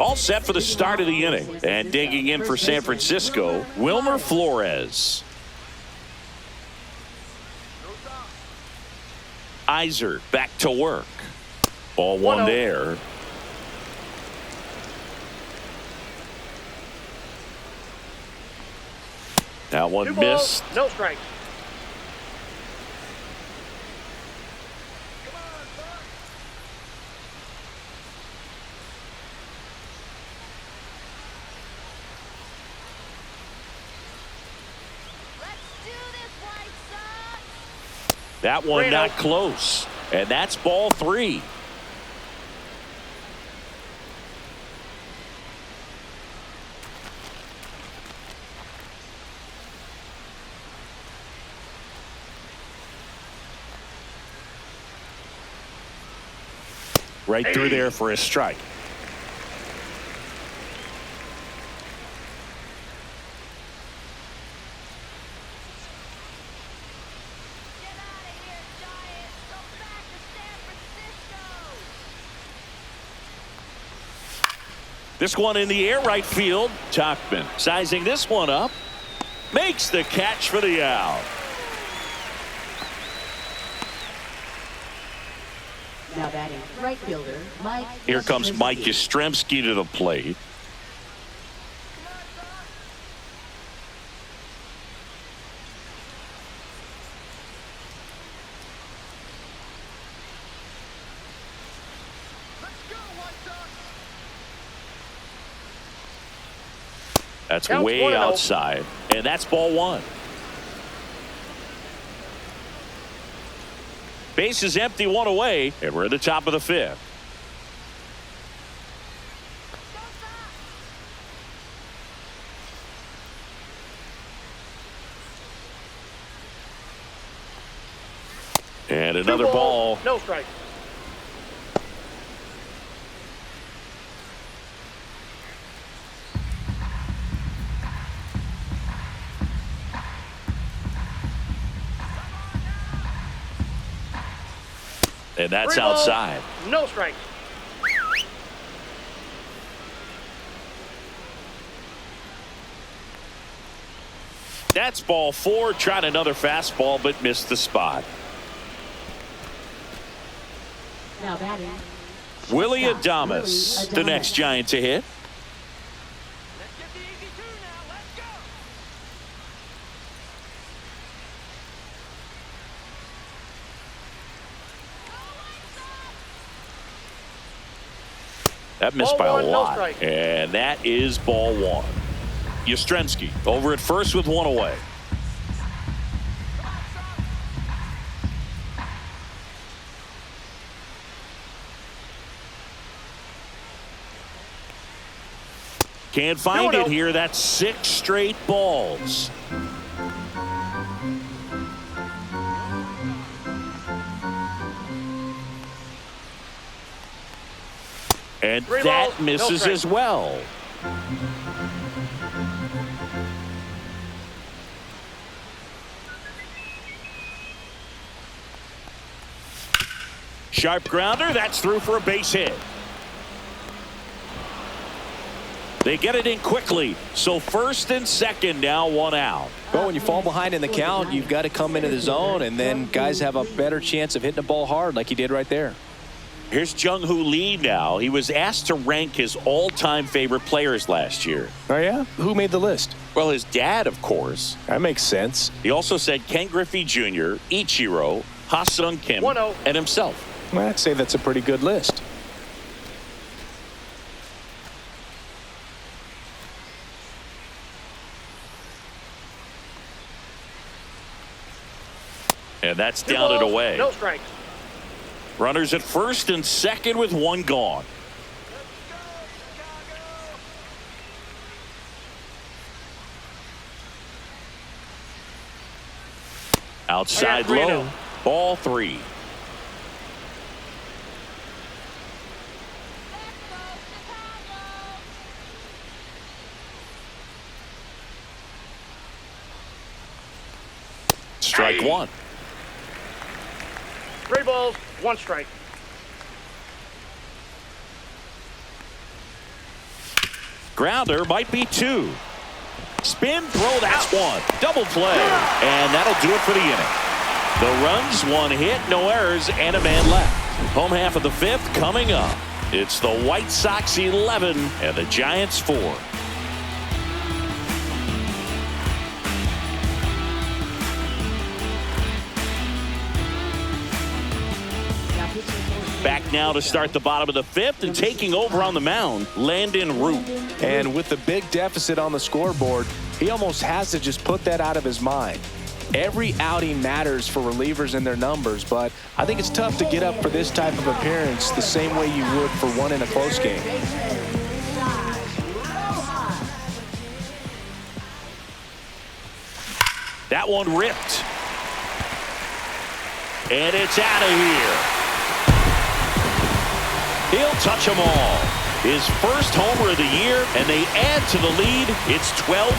Speaker 2: All set for the start of the inning. And digging in for San Francisco, Wilmer Flores. Iser back to work. Ball 1 there. That one
Speaker 7: 2
Speaker 2: missed.
Speaker 7: balls, no strikes.
Speaker 2: That one not close. And that's ball 3. Right through there for a strike. This one in the air right field. Tachman sizing this one up. Makes the catch for the out.
Speaker 4: Now batting right fielder, Mike.
Speaker 2: Here comes Mike
Speaker 4: Yastrzemski.
Speaker 2: Yastrzemski to the plate. That's way outside, and that's ball one. Base is empty, one away, and we're at the top of the fifth. And another ball.
Speaker 7: No strike.
Speaker 2: And that's
Speaker 7: 3 balls,
Speaker 2: outside.
Speaker 7: No strike.
Speaker 2: That's ball four. Tried another fastball, but missed the spot.
Speaker 4: Now batting.
Speaker 2: Willie
Speaker 4: Shortstop,
Speaker 2: Adames,
Speaker 4: Willie
Speaker 2: the
Speaker 4: Adames.
Speaker 2: next Giant to hit. That missed by a lot, and that is ball one. Yastrzemski over at first with one away. Can't find it here. That's 6 straight balls. And that misses as well. Sharp grounder. That's through for a base hit. They get it in quickly. So first and second now, one out.
Speaker 3: Well, when you fall behind in the count, you've got to come into the zone, and then guys have a better chance of hitting the ball hard like he did right there.
Speaker 2: Here's Jung-Hoo Lee now. He was asked to rank his all-time favorite players last year.
Speaker 3: Oh, yeah? Who made the list?
Speaker 2: Well, his dad, of course.
Speaker 3: That makes sense.
Speaker 2: He also said Ken Griffey Jr., Ichiro, Ha-Sung Kim,
Speaker 7: 1-0.
Speaker 2: and himself.
Speaker 3: Well, I'd say that's a pretty good list.
Speaker 2: And that's down and away.
Speaker 7: No strikes.
Speaker 2: Runners at first and second with one gone. Outside low. Ball 3. Strike one.
Speaker 7: 3 balls, 1 strike.
Speaker 2: Grounder might be 2. Spin throw, that's 1. Double play. And that'll do it for the inning. The runs, 1 hit, no errors, and a man left. Home half of the 5th coming up. It's the White Sox 11 and the Giants 4. Back now to start the bottom of the 5th, and taking over on the mound, Landon Root.
Speaker 3: And with the big deficit on the scoreboard, he almost has to just put that out of his mind. Every outing matters for relievers and their numbers, but I think it's tough to get up for this type of appearance the same way you would for one in a close game.
Speaker 2: That one ripped. And it's out of here. He'll touch them all. His first homer of the year, and they add to the lead. It's 12-4.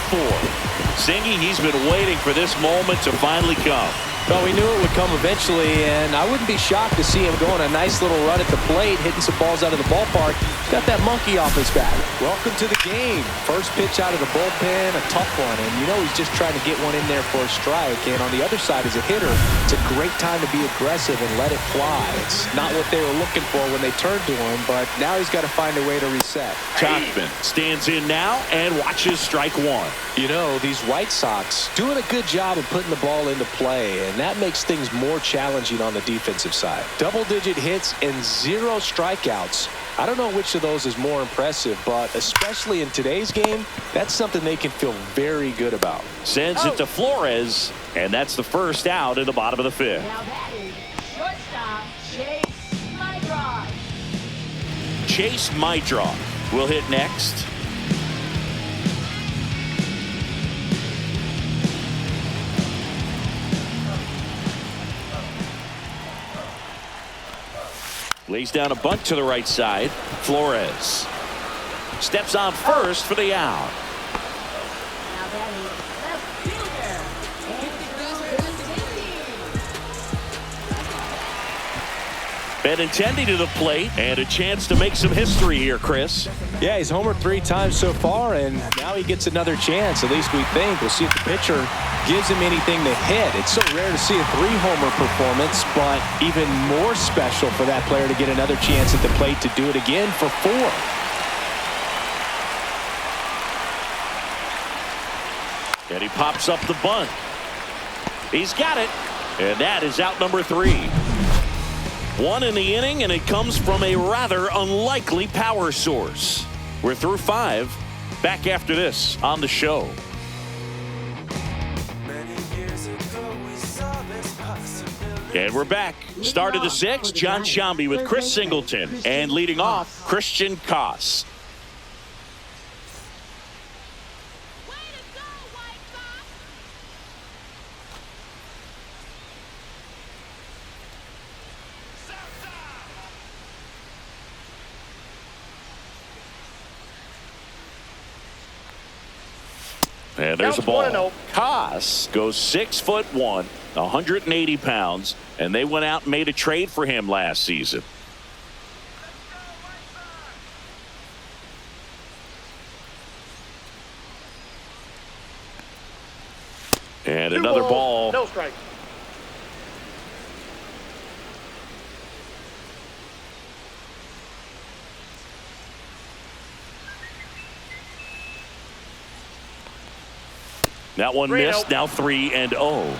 Speaker 2: Singy, he's been waiting for this moment to finally come.
Speaker 3: Well, we knew it would come eventually, and I wouldn't be shocked to see him go on a nice little run at the plate, hitting some balls out of the ballpark. Got that monkey off his back. Welcome to the game. First pitch out of the bullpen, a tough one, and you know he's just trying to get one in there for a strike. And on the other side, as a hitter, it's a great time to be aggressive and let it fly. It's not what they were looking for when they turned to him, but now he's got to find a way to reset.
Speaker 2: Tauchman stands in now and watches strike one.
Speaker 3: You know, these White Sox doing a good job of putting the ball into play, and that makes things more challenging on the defensive side. Double-digit hits and 0 strikeouts. I don't know which of those is more impressive, but especially in today's game, that's something they can feel very good about.
Speaker 2: Sends it to Flores, and that's the first out in the bottom of the 5th.
Speaker 4: Now that is shortstop Chase Mydrod.
Speaker 2: Chase Mydrod will hit next. Lays down a bunt to the right side. Flores steps on first for the out.
Speaker 4: Now that is left fielder
Speaker 2: Benintendi to the plate, and a chance to make some history here, Chris.
Speaker 3: Yeah, he's homered 3 times so far, and now he gets another chance, at least we think. We'll see if the pitcher gives him anything to hit. It's so rare to see a 3-homer performance, but even more special for that player to get another chance at the plate to do it again for 4.
Speaker 2: And he pops up the bunt. He's got it, and that is out number 3. 1 in the inning, and it comes from a rather unlikely power source. We're through 5. Back after this on the show. And we're back. Start of the 6th, John Sciambi with Chris Singleton. And leading off, Christian Koss. And there's a ball. Koss goes 6'1", 180 pounds, and they went out and made a trade for him last season. And another ball.
Speaker 7: No strike.
Speaker 2: That one missed. Now 3-0.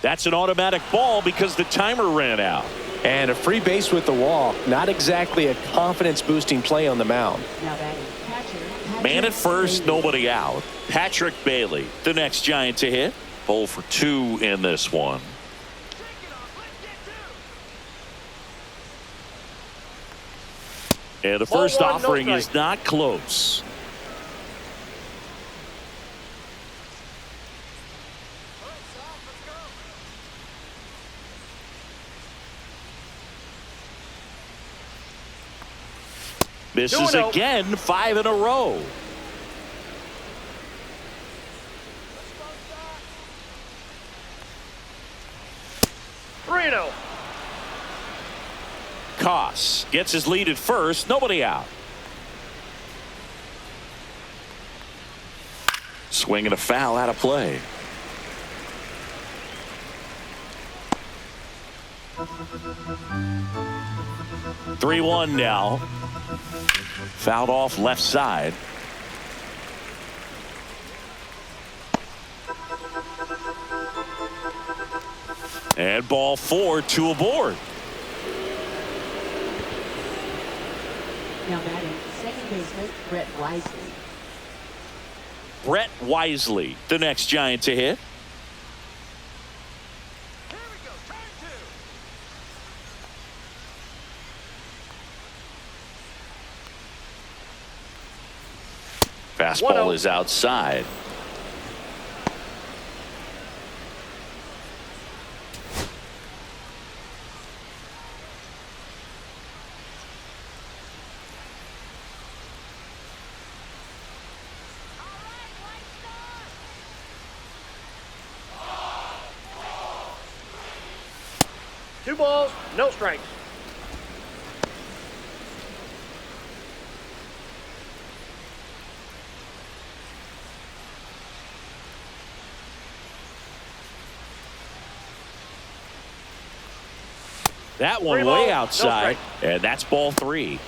Speaker 2: That's an automatic ball because the timer ran out.
Speaker 3: And a free base with the walk. Not exactly a confidence-boosting play on the mound.
Speaker 4: Now that is catcher.
Speaker 2: Man at first, nobody out. Patrick Bailey, the next Giant to hit. 0 for 2 in this one. And the first offering is not close. This is again 5 in a row. Koss gets his lead at first. Nobody out. Swinging a foul out of play. (3-1) now. Fouled off left side. And ball 4, 2 aboard.
Speaker 4: Now batting second baseman Brett Wisely.
Speaker 2: Brett Wisely, the next Giant to hit. Fastball is outside.
Speaker 7: 2 balls, no strikes.
Speaker 2: That one
Speaker 7: 3
Speaker 2: way
Speaker 7: balls, no
Speaker 2: outside,
Speaker 7: strikes.
Speaker 2: and that's ball 3.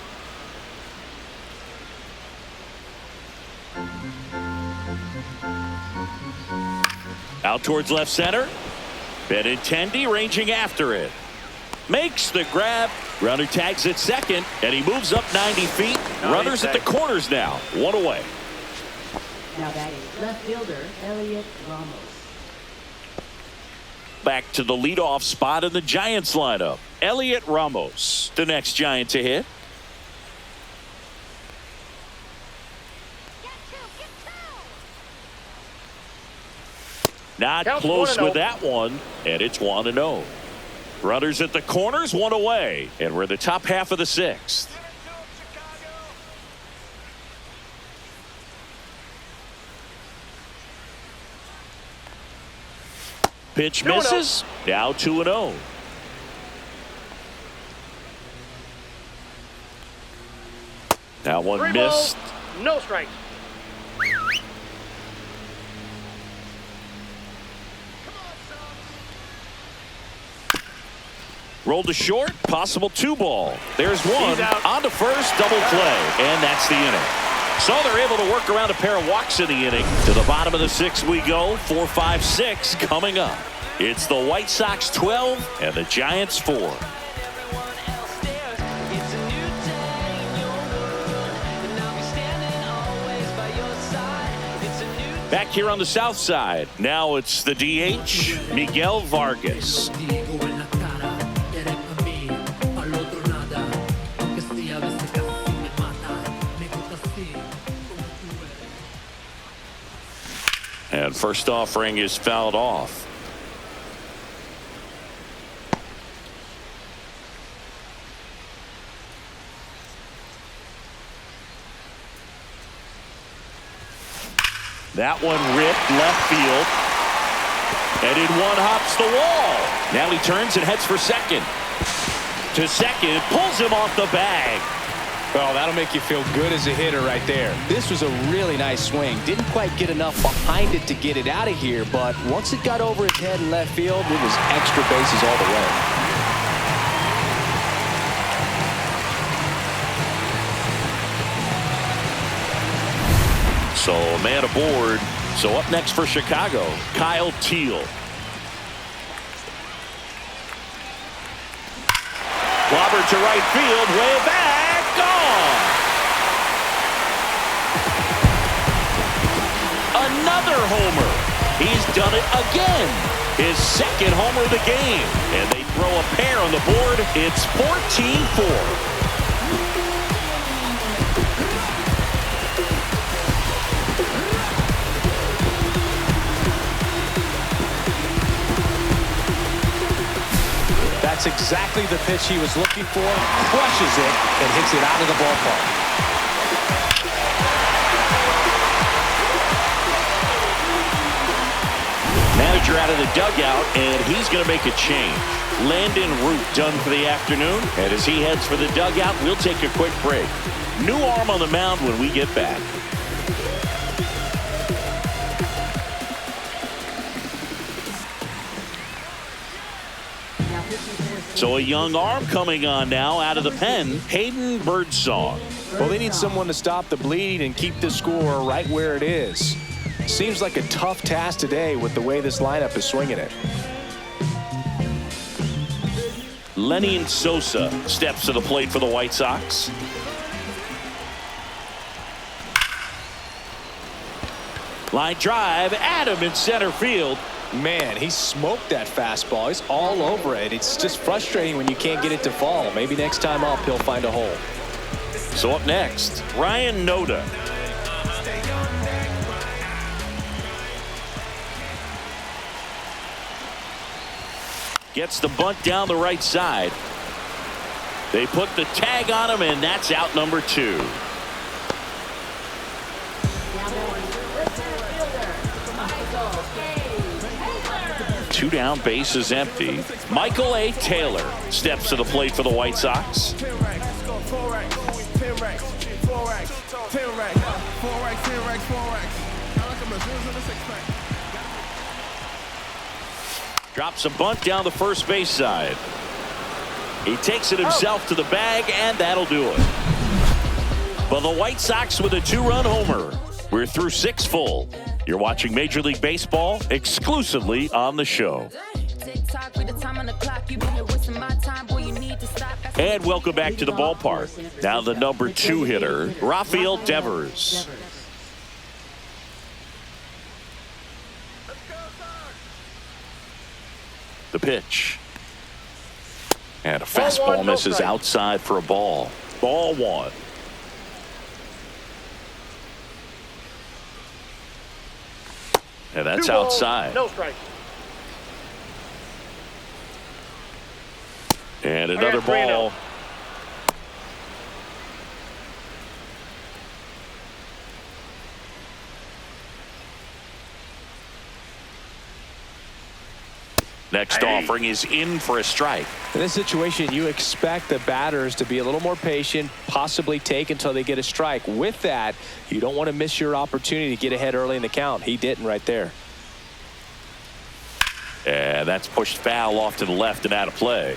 Speaker 2: Out towards left center. Benintendi ranging after it. Makes the grab. Runner tags at second, and he moves up 90 feet.
Speaker 7: No,
Speaker 2: Runners at the corners now. 1 away.
Speaker 4: Now batting left fielder Elliot Ramos.
Speaker 2: Back to the leadoff spot in the Giants lineup. Elliot Ramos, the next Giant to hit. Not
Speaker 7: Counts
Speaker 2: close
Speaker 7: 1-0.
Speaker 2: with that one, and it's 1-0. Runners at the corners, 1 away, and we're in the top half of the 6th. Pitch
Speaker 7: 2-0.
Speaker 2: misses. Now 2-0. That one
Speaker 7: 3
Speaker 2: missed.
Speaker 7: balls, no strikes.
Speaker 2: Rolled to short, possible 2 ball. There's one.
Speaker 7: He's out.
Speaker 2: On to first, double play, and that's the inning. So they're able to work around a pair of walks in the inning. To the bottom of the 6th we go. 4, 5, 6 coming up. It's the White Sox 12 and the Giants 4. Back here on the south side. Now it's the DH, Miguel Vargas. And first offering is fouled off. That one ripped left field. And in one hops the wall. Now he turns and heads for second. To second, pulls him off the bag.
Speaker 3: Well, that'll make you feel good as a hitter right there. This was a really nice swing. Didn't quite get enough behind it to get it out of here, but once it got over his head in left field, it was extra bases all the way.
Speaker 2: So a man aboard. So up next for Chicago, Kyle Teal. Clobbered to right field, way back, gone. Another homer. He's done it again. His 2nd homer of the game. And they throw a pair on the board. It's 14-4.
Speaker 3: That's exactly the pitch he was looking for. Crushes it and hits it out of the ballpark.
Speaker 2: Manager out of the dugout, and he's going to make a change. Landon Root done for the afternoon, and as he heads for the dugout, we'll take a quick break. New arm on the mound when we get back. So a young arm coming on now out of the pen, Hayden Birdsong.
Speaker 3: Well, they need someone to stop the bleed and keep the score right where it is. Seems like a tough task today with the way this lineup is swinging it.
Speaker 2: Lenny Sosa steps to the plate for the White Sox. Line drive, Adam in center field.
Speaker 3: Man, he smoked that fastball. He's all over it. It's just frustrating when you can't get it to fall. Maybe next time up he'll find a hole.
Speaker 2: So up next, Ryan Noda. Gets the bunt down the right side. They put the tag on him, and that's out number 2. 2 down, bases empty. Michael A. Taylor steps to the plate for the White Sox. Drops a bunt down the first base side. He takes it himself to the bag, and that'll do it. But the White Sox with a 2-run homer. We're through 6 full. You're watching Major League Baseball exclusively on the show. And welcome back to the ballpark. Now the number 2 hitter, Rafael Devers. The pitch. And a fastball misses outside for a ball. Ball 1. And that's
Speaker 7: 2 balls,
Speaker 2: outside.
Speaker 7: No strike.
Speaker 2: And another ball. Next offering is in for a strike.
Speaker 3: In this situation, you expect the batters to be a little more patient, possibly take until they get a strike. With that, you don't want to miss your opportunity to get ahead early in the count. He didn't right there.
Speaker 2: And that's pushed foul off to the left and out of play.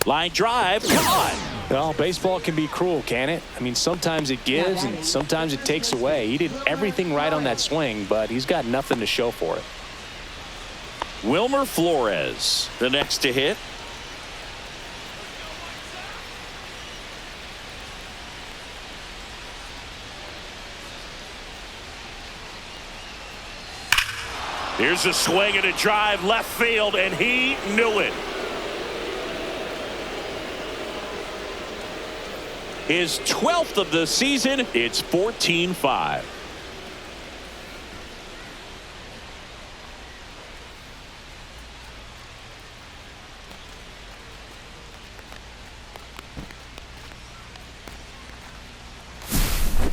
Speaker 2: Line drive, caught.
Speaker 3: Well, baseball can be cruel, can it? I mean, sometimes it gives and sometimes it takes away. He did everything right on that swing, but he's got nothing to show for it.
Speaker 2: Wilmer Flores, the next to hit. Here's a swing and a drive left field, and he knew it. His 12th of the season. It's 14-5.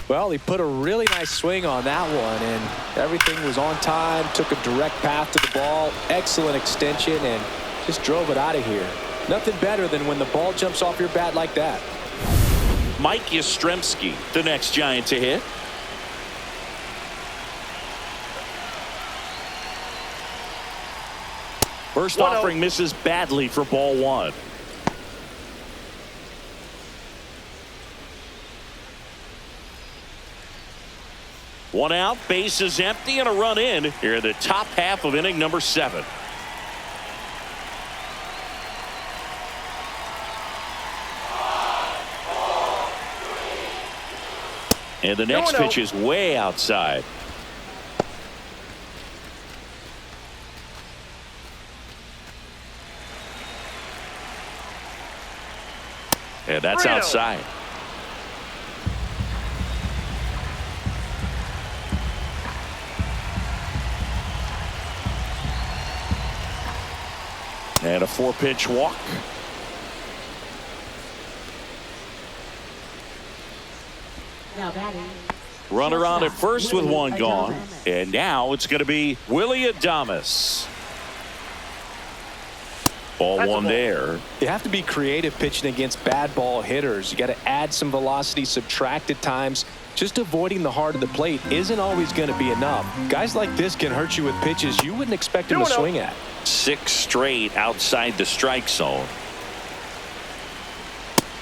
Speaker 3: Well, he put a really nice swing on that one, and everything was on time, took a direct path to the ball, excellent extension, and just drove it out of here. Nothing better than when the ball jumps off your bat like that.
Speaker 2: Mike Yastrzemski, the next Giant to hit. First offering misses badly for ball 1. One out, bases empty, and a run in here in the top half of inning number 7. And the next pitch is way outside. And that's outside. And a 4-pitch walk.
Speaker 4: Now batting.
Speaker 2: Runner on at first with one gone. And now it's going to be Willie Adames. Ball 1 there.
Speaker 3: You have to be creative pitching against bad ball hitters. You got to add some velocity, subtract at times. Just avoiding the heart of the plate isn't always going to be enough. Guys like this can hurt you with pitches you wouldn't expect him to swing at.
Speaker 2: 6 straight outside the strike zone.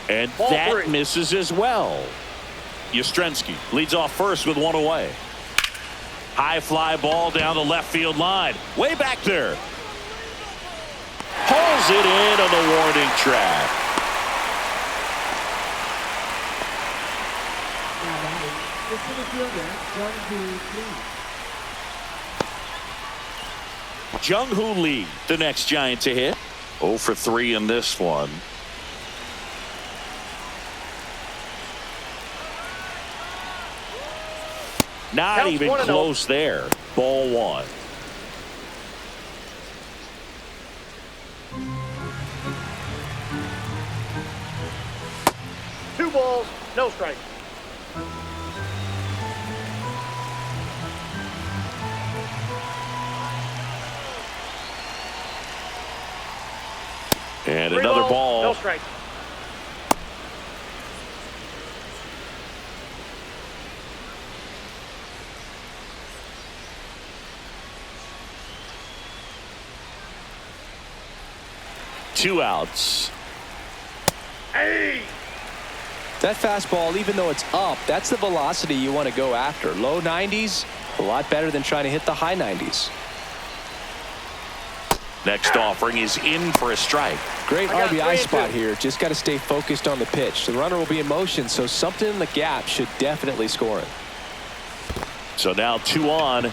Speaker 2: And that misses as well. Yastrzemski leads off first with 1 away. High fly ball down the left field line. Way back there. Pulls it in on the warning track.
Speaker 4: Now batting. The center fielder,
Speaker 2: Jung-Hoo Lee, the next Giant to hit. 0 for 3 in this one. Not even close there. Ball 1.
Speaker 7: Two balls, no strike.
Speaker 2: And
Speaker 7: 3
Speaker 2: another
Speaker 7: balls,
Speaker 2: ball.
Speaker 7: no strikes.
Speaker 2: Two outs.
Speaker 7: Hey!
Speaker 3: That fastball, even though it's up, that's the velocity you want to go after. Low 90s, a lot better than trying to hit the high 90s.
Speaker 2: Next offering is in for a strike.
Speaker 3: Great
Speaker 7: I got
Speaker 3: RBI
Speaker 7: 3 and
Speaker 3: spot
Speaker 7: 2.
Speaker 3: here. Just got to stay focused on the pitch. The runner will be in motion, so something in the gap should definitely score him.
Speaker 2: So now 2 on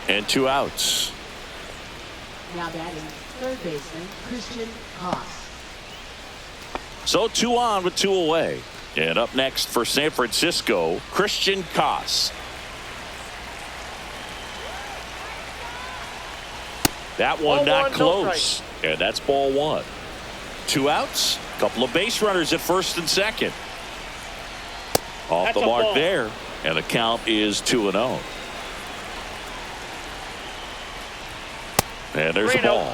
Speaker 2: and 2 outs.
Speaker 4: Now batting third baseman Christian Haas.
Speaker 2: So 2 on with 2 away. And up next for San Francisco, Christian Koss. That one
Speaker 7: Ball
Speaker 2: not
Speaker 7: 1, no
Speaker 2: close.
Speaker 7: strike.
Speaker 2: And that's ball 1. 2 outs, a couple of base runners at first and second. Off
Speaker 7: That's
Speaker 2: the
Speaker 7: a
Speaker 2: mark
Speaker 7: ball.
Speaker 2: there. And the count is 2-0. And there's a
Speaker 7: 3-0.
Speaker 2: ball.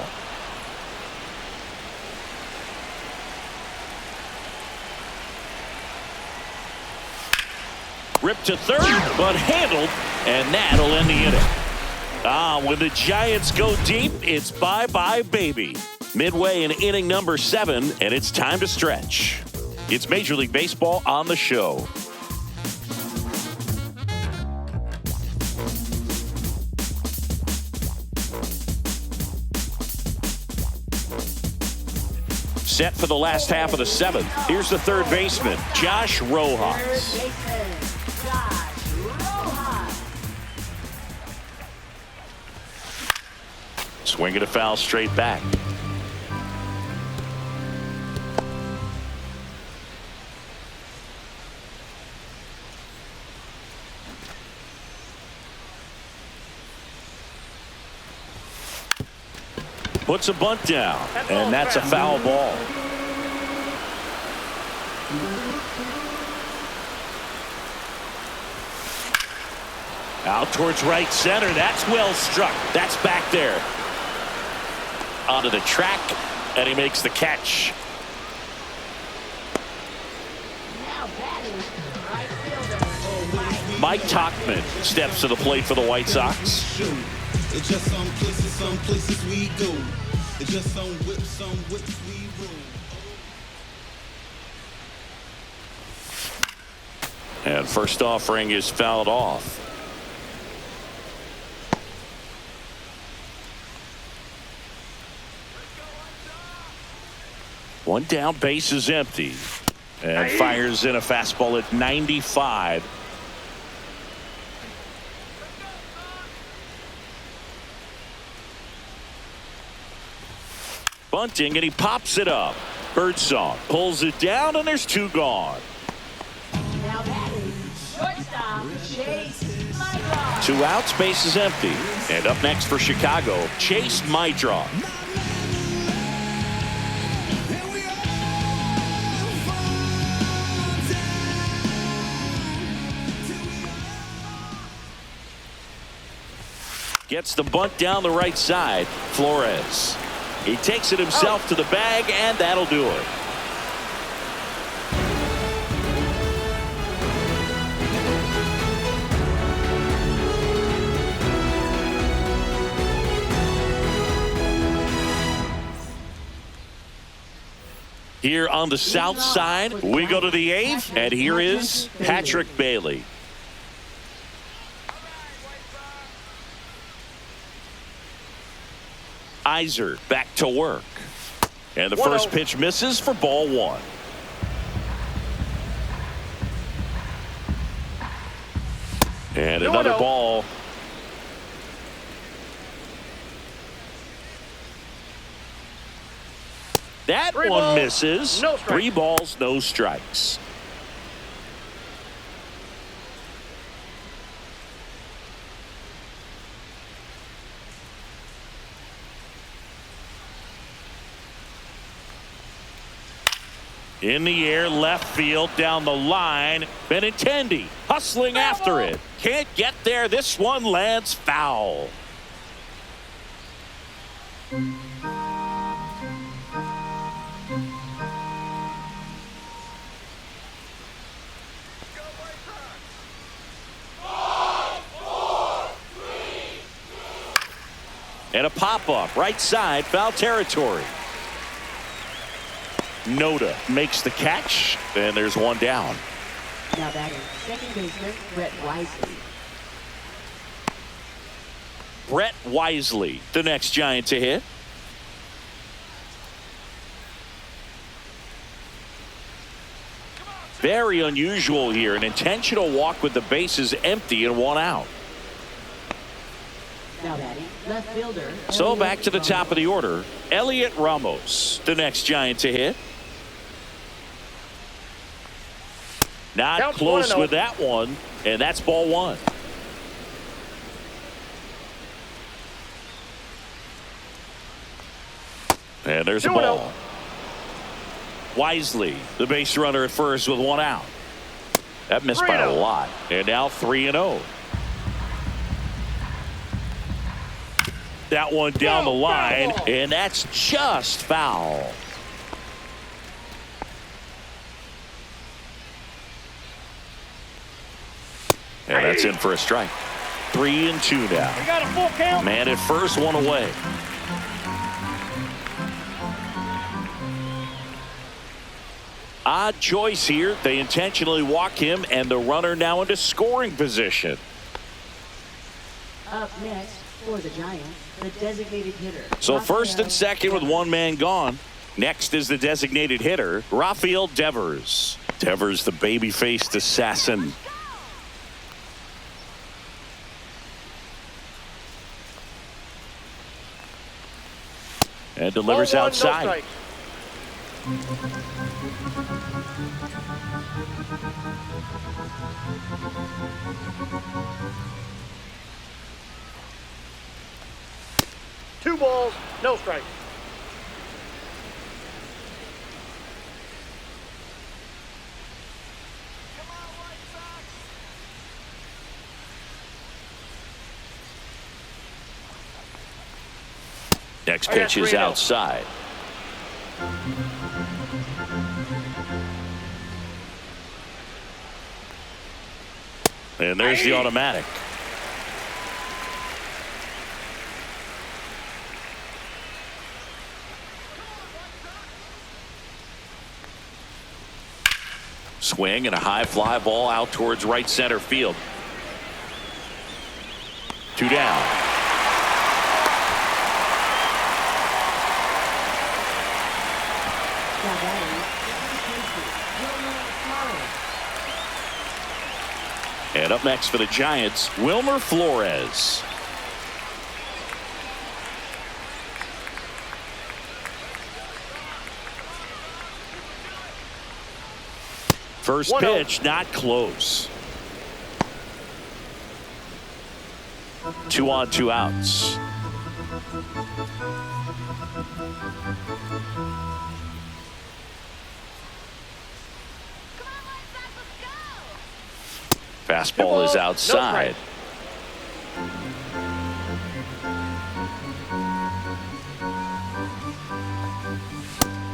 Speaker 2: Ripped to third, but handled, and that'll end the inning. When the Giants go deep, it's bye-bye, baby. Midway in inning number 7, and it's time to stretch. It's Major League Baseball on the show. Set for the last half of the 7th. Here's the third baseman, Josh Rojas. Swinging a foul straight back. Puts a bunt down, and that's a foul ball. Out towards right center. That's well struck. That's back there. Onto the track, and he makes the catch. Mike Tauchman steps to the plate for the White Sox.
Speaker 9: It's just some places we go. It's just some whips we roll.
Speaker 2: And first offering is fouled off. One down, base is empty. And fires in a fastball at 95. Bunting, and he pops it up. Birdsong pulls it down, and there's 2 gone.
Speaker 4: Now batting shortstop Chase Maidroff.
Speaker 2: 2 outs, base is empty. And up next for Chicago, Chase Maidroff. Gets the bunt down the right side. Flores. He takes it himself to the bag, and that'll do it. Here on the south side, we go to the 8th, and here is Patrick Bailey. Iser back to work. And the first pitch misses for ball 1. And another ball. That one misses. 3 balls, no strikes. In the air, left field, down the line. Benintendi hustling after it. Can't get there. This one lands foul. And a pop-up right side, foul territory. Noda makes the catch, and there's one down.
Speaker 4: Now batting, second baseman, Brett Wisely.
Speaker 2: Brett Wisely, the next Giant to hit. Very unusual here. An intentional walk with the bases empty and one out.
Speaker 4: Now batting, left fielder.
Speaker 2: So back to the top of the order. Elliot Ramos, the next Giant to hit. Not close with that one, and that's ball one. And there's a ball. Wisely, the base runner at first with one out. That missed by a lot. And now 3-0. That one down the line, and that's just foul. And that's in for a strike. 3-2 now.
Speaker 7: We got a full count.
Speaker 2: Man at first, one away. Odd choice here. They intentionally walk him, and the runner now into scoring position.
Speaker 4: Up next for the Giants, the designated hitter.
Speaker 2: So first and second with one man gone. Next is the designated hitter, Rafael Devers. Devers, the baby-faced assassin. And delivers outside.
Speaker 7: Two balls, no strike.
Speaker 2: Next pitch is outside. And there's the automatic. Swing and a high fly ball out towards right center field. Two down. And up next for the Giants, Wilmer Flores. First pitch, not close. 2 on, 2 outs. Fastball is outside.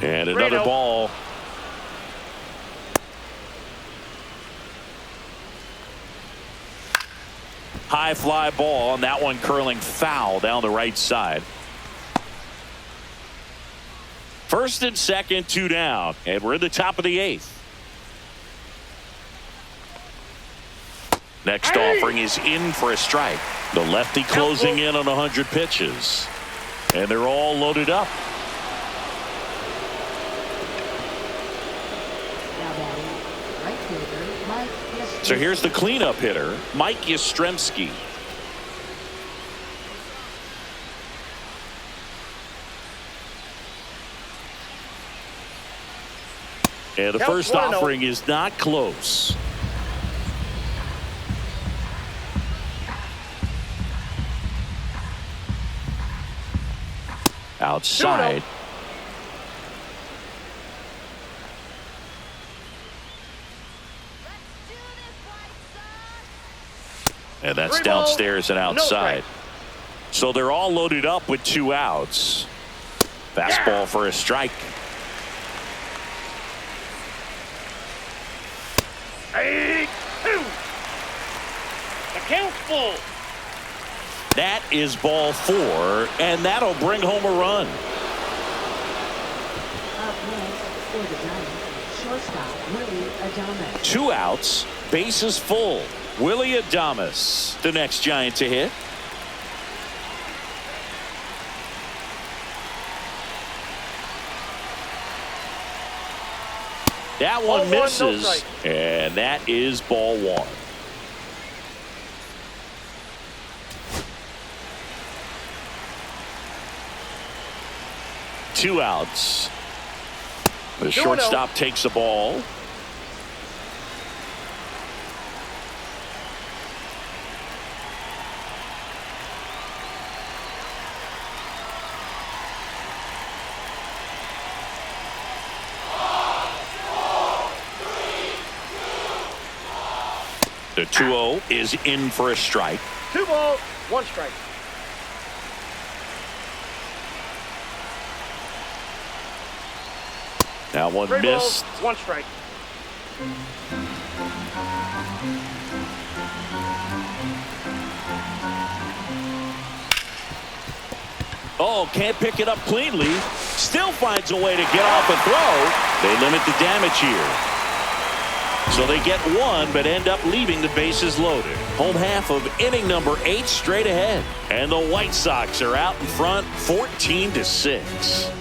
Speaker 2: And another ball. High fly ball, and that one curling foul down the right side. First and second, 2 down, and we're in the top of the 8th. Next offering is in for a strike. The lefty closing in on 100 pitches. And they're all loaded up. So here's the cleanup hitter, Mike Yastrzemski. And the first offering is not close. Outside. And that's downstairs and outside. So they're all loaded up with 2 outs. Fastball for a strike.
Speaker 7: The count's full.
Speaker 2: That is ball 4, and that'll bring home a run.
Speaker 4: Up next for the Giants, shortstop Willie Adames.
Speaker 2: 2 outs, bases full. Willie Adames, the next Giant to hit. That one misses, and that is ball 1. Two outs. The shortstop takes the ball. The 2-0 is in for a strike.
Speaker 7: 2 balls, 1 strike.
Speaker 2: Now one
Speaker 7: 3
Speaker 2: missed.
Speaker 7: balls, 1 strike.
Speaker 2: Oh, can't pick it up cleanly. Still finds a way to get off a throw. They limit the damage here. So they get 1, but end up leaving the bases loaded. Home half of inning number 8 straight ahead. And the White Sox are out in front 14-6.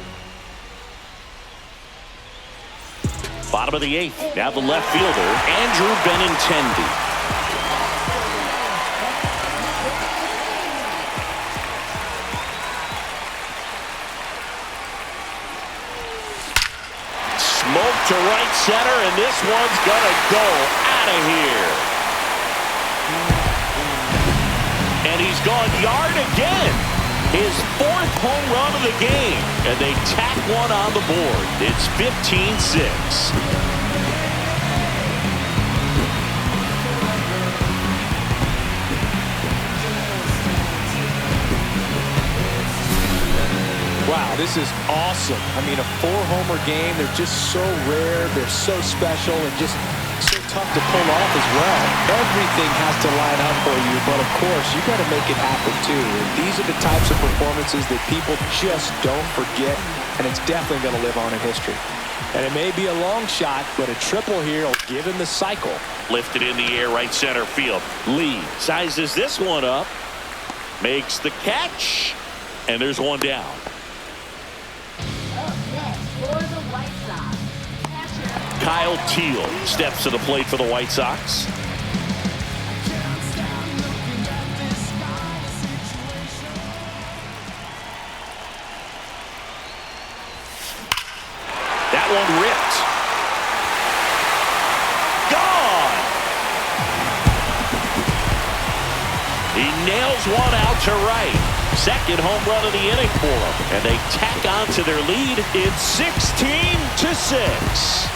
Speaker 2: Bottom of the 8th. Now the left fielder, Andrew Benintendi. Smoke to right center, and this one's gonna go out of here. And he's gone yard again. His 4th home run of the game, and they tack one on the board. It's 15-6.
Speaker 3: Wow, this is awesome. I mean, a 4-homer game. They're just so rare. They're so special and just so tough to pull off as well. Everything has to line up for you, but of course, you got to make it happen too. And these are the types of performances that people just don't forget, and it's definitely going to live on in history. And it may be a long shot, but a triple here will give him the cycle.
Speaker 2: Lifted in the air, right center field. Lee sizes this one up, makes the catch, and there's one down.
Speaker 4: Up next for the White Sox, catcher
Speaker 2: Kyle Teal steps to the plate for the White Sox. That one ripped. Gone. He nails one out to right. Second home run of the inning for him. And they tack on to their lead. It's 16-6.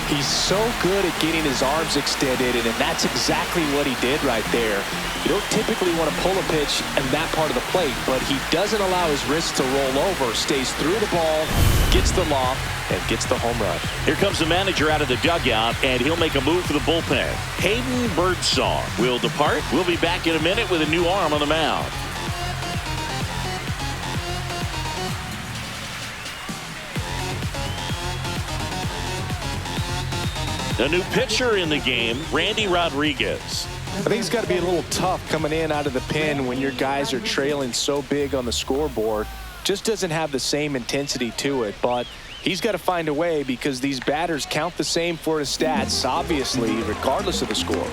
Speaker 3: He's so good at getting his arms extended, and that's exactly what he did right there. You don't typically want to pull a pitch in that part of the plate, but he doesn't allow his wrist to roll over, stays through the ball, gets the loft, and gets the home run.
Speaker 2: Here comes the manager out of the dugout, and he'll make a move for the bullpen. Hayden Birdsong will depart. We'll be back in a minute with a new arm on the mound. The new pitcher in the game, Randy Rodriguez.
Speaker 3: I think it's got to be a little tough coming in out of the pen when your guys are trailing so big on the scoreboard. Just doesn't have the same intensity to it, but he's got to find a way because these batters count the same for his stats, obviously, regardless of the score.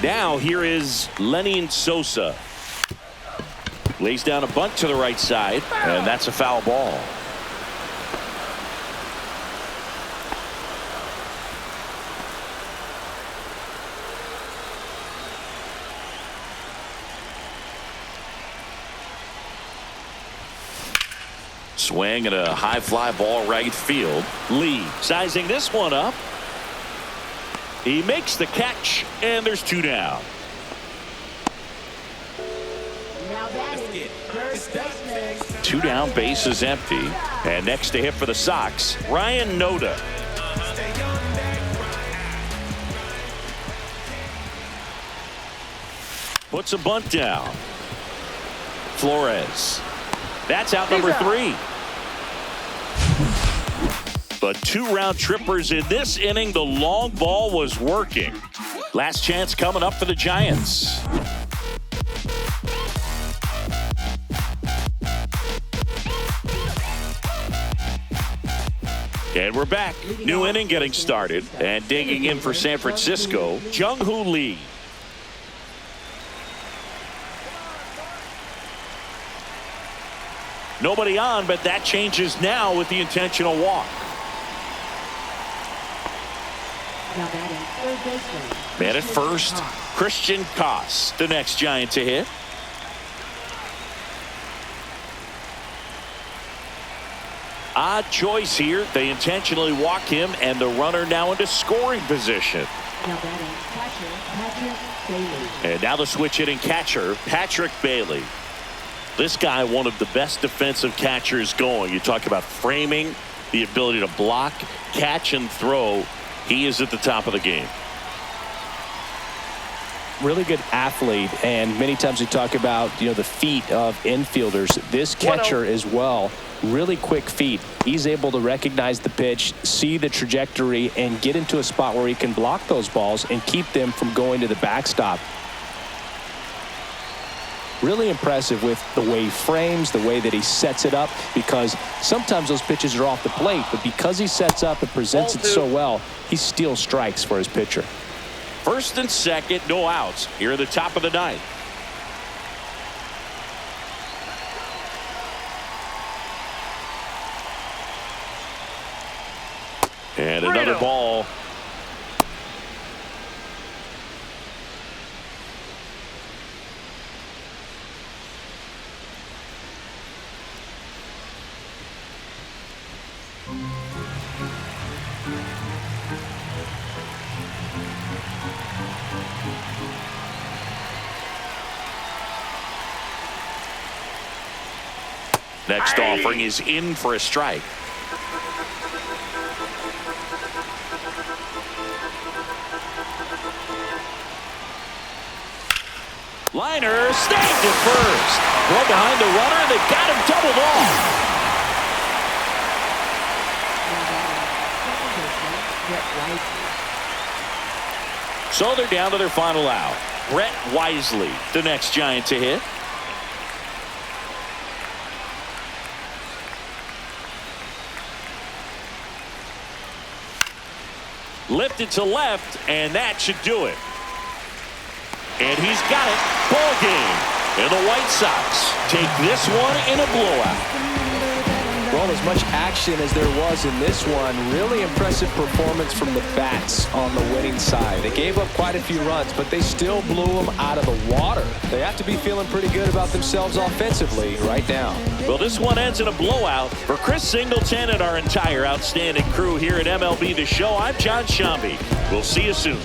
Speaker 2: Now here is Lenin Sosa. Lays down a bunt to the right side, and that's a foul ball. Swing and a high fly ball right field. Lee sizing this one up. He makes the catch, and there's 2 down.
Speaker 4: Now batting, first baseman.
Speaker 2: 2 down, bases empty. And next to hit for the Sox, Ryan Noda. Puts a bunt down. Flores. That's out number 3. But 2 round trippers in this inning. The long ball was working. Last chance coming up for the Giants. And we're back. New inning getting started. And digging in for San Francisco, Jung-Hoo Lee. Nobody on, but that changes now with the intentional walk.
Speaker 4: Now batting, third baseman.
Speaker 2: Man at first, Christian Koss, the next Giant to hit. Odd choice here. They intentionally walk him, and the runner now into scoring position.
Speaker 4: Now batting, catcher, Patrick Bailey.
Speaker 2: And now the switch hitting catcher, Patrick Bailey. This guy, one of the best defensive catchers going. You talk about framing, the ability to block, catch, and throw. He is at the top of the game.
Speaker 3: Really good athlete, and many times we talk about, the feet of infielders. This catcher as well, really quick feet. He's able to recognize the pitch, see the trajectory, and get into a spot where he can block those balls and keep them from going to the backstop. Really impressive with the way he frames, the way that he sets it up, because sometimes those pitches are off the plate, but because he sets up and presents it so well, he steals strikes for his pitcher.
Speaker 2: First and second, no outs here at the top of the ninth. And another ball. Next offering is in for a strike. Liner snagged at first. Throw behind the runner. They got him doubled off. So they're down to their final out. Brett Wisely, the next Giant to hit. Lifted to left, and that should do it. And he's got it. Ball game. And the White Sox take this one in a blowout.
Speaker 3: Well, as much action as there was in this one, really impressive performance from the bats on the winning side. They gave up quite a few runs, but they still blew them out of the water. They have to be feeling pretty good about themselves offensively right now.
Speaker 2: Well, this one ends in a blowout. For Chris Singleton and our entire outstanding crew here at MLB The Show, I'm John Shambi. We'll see you soon.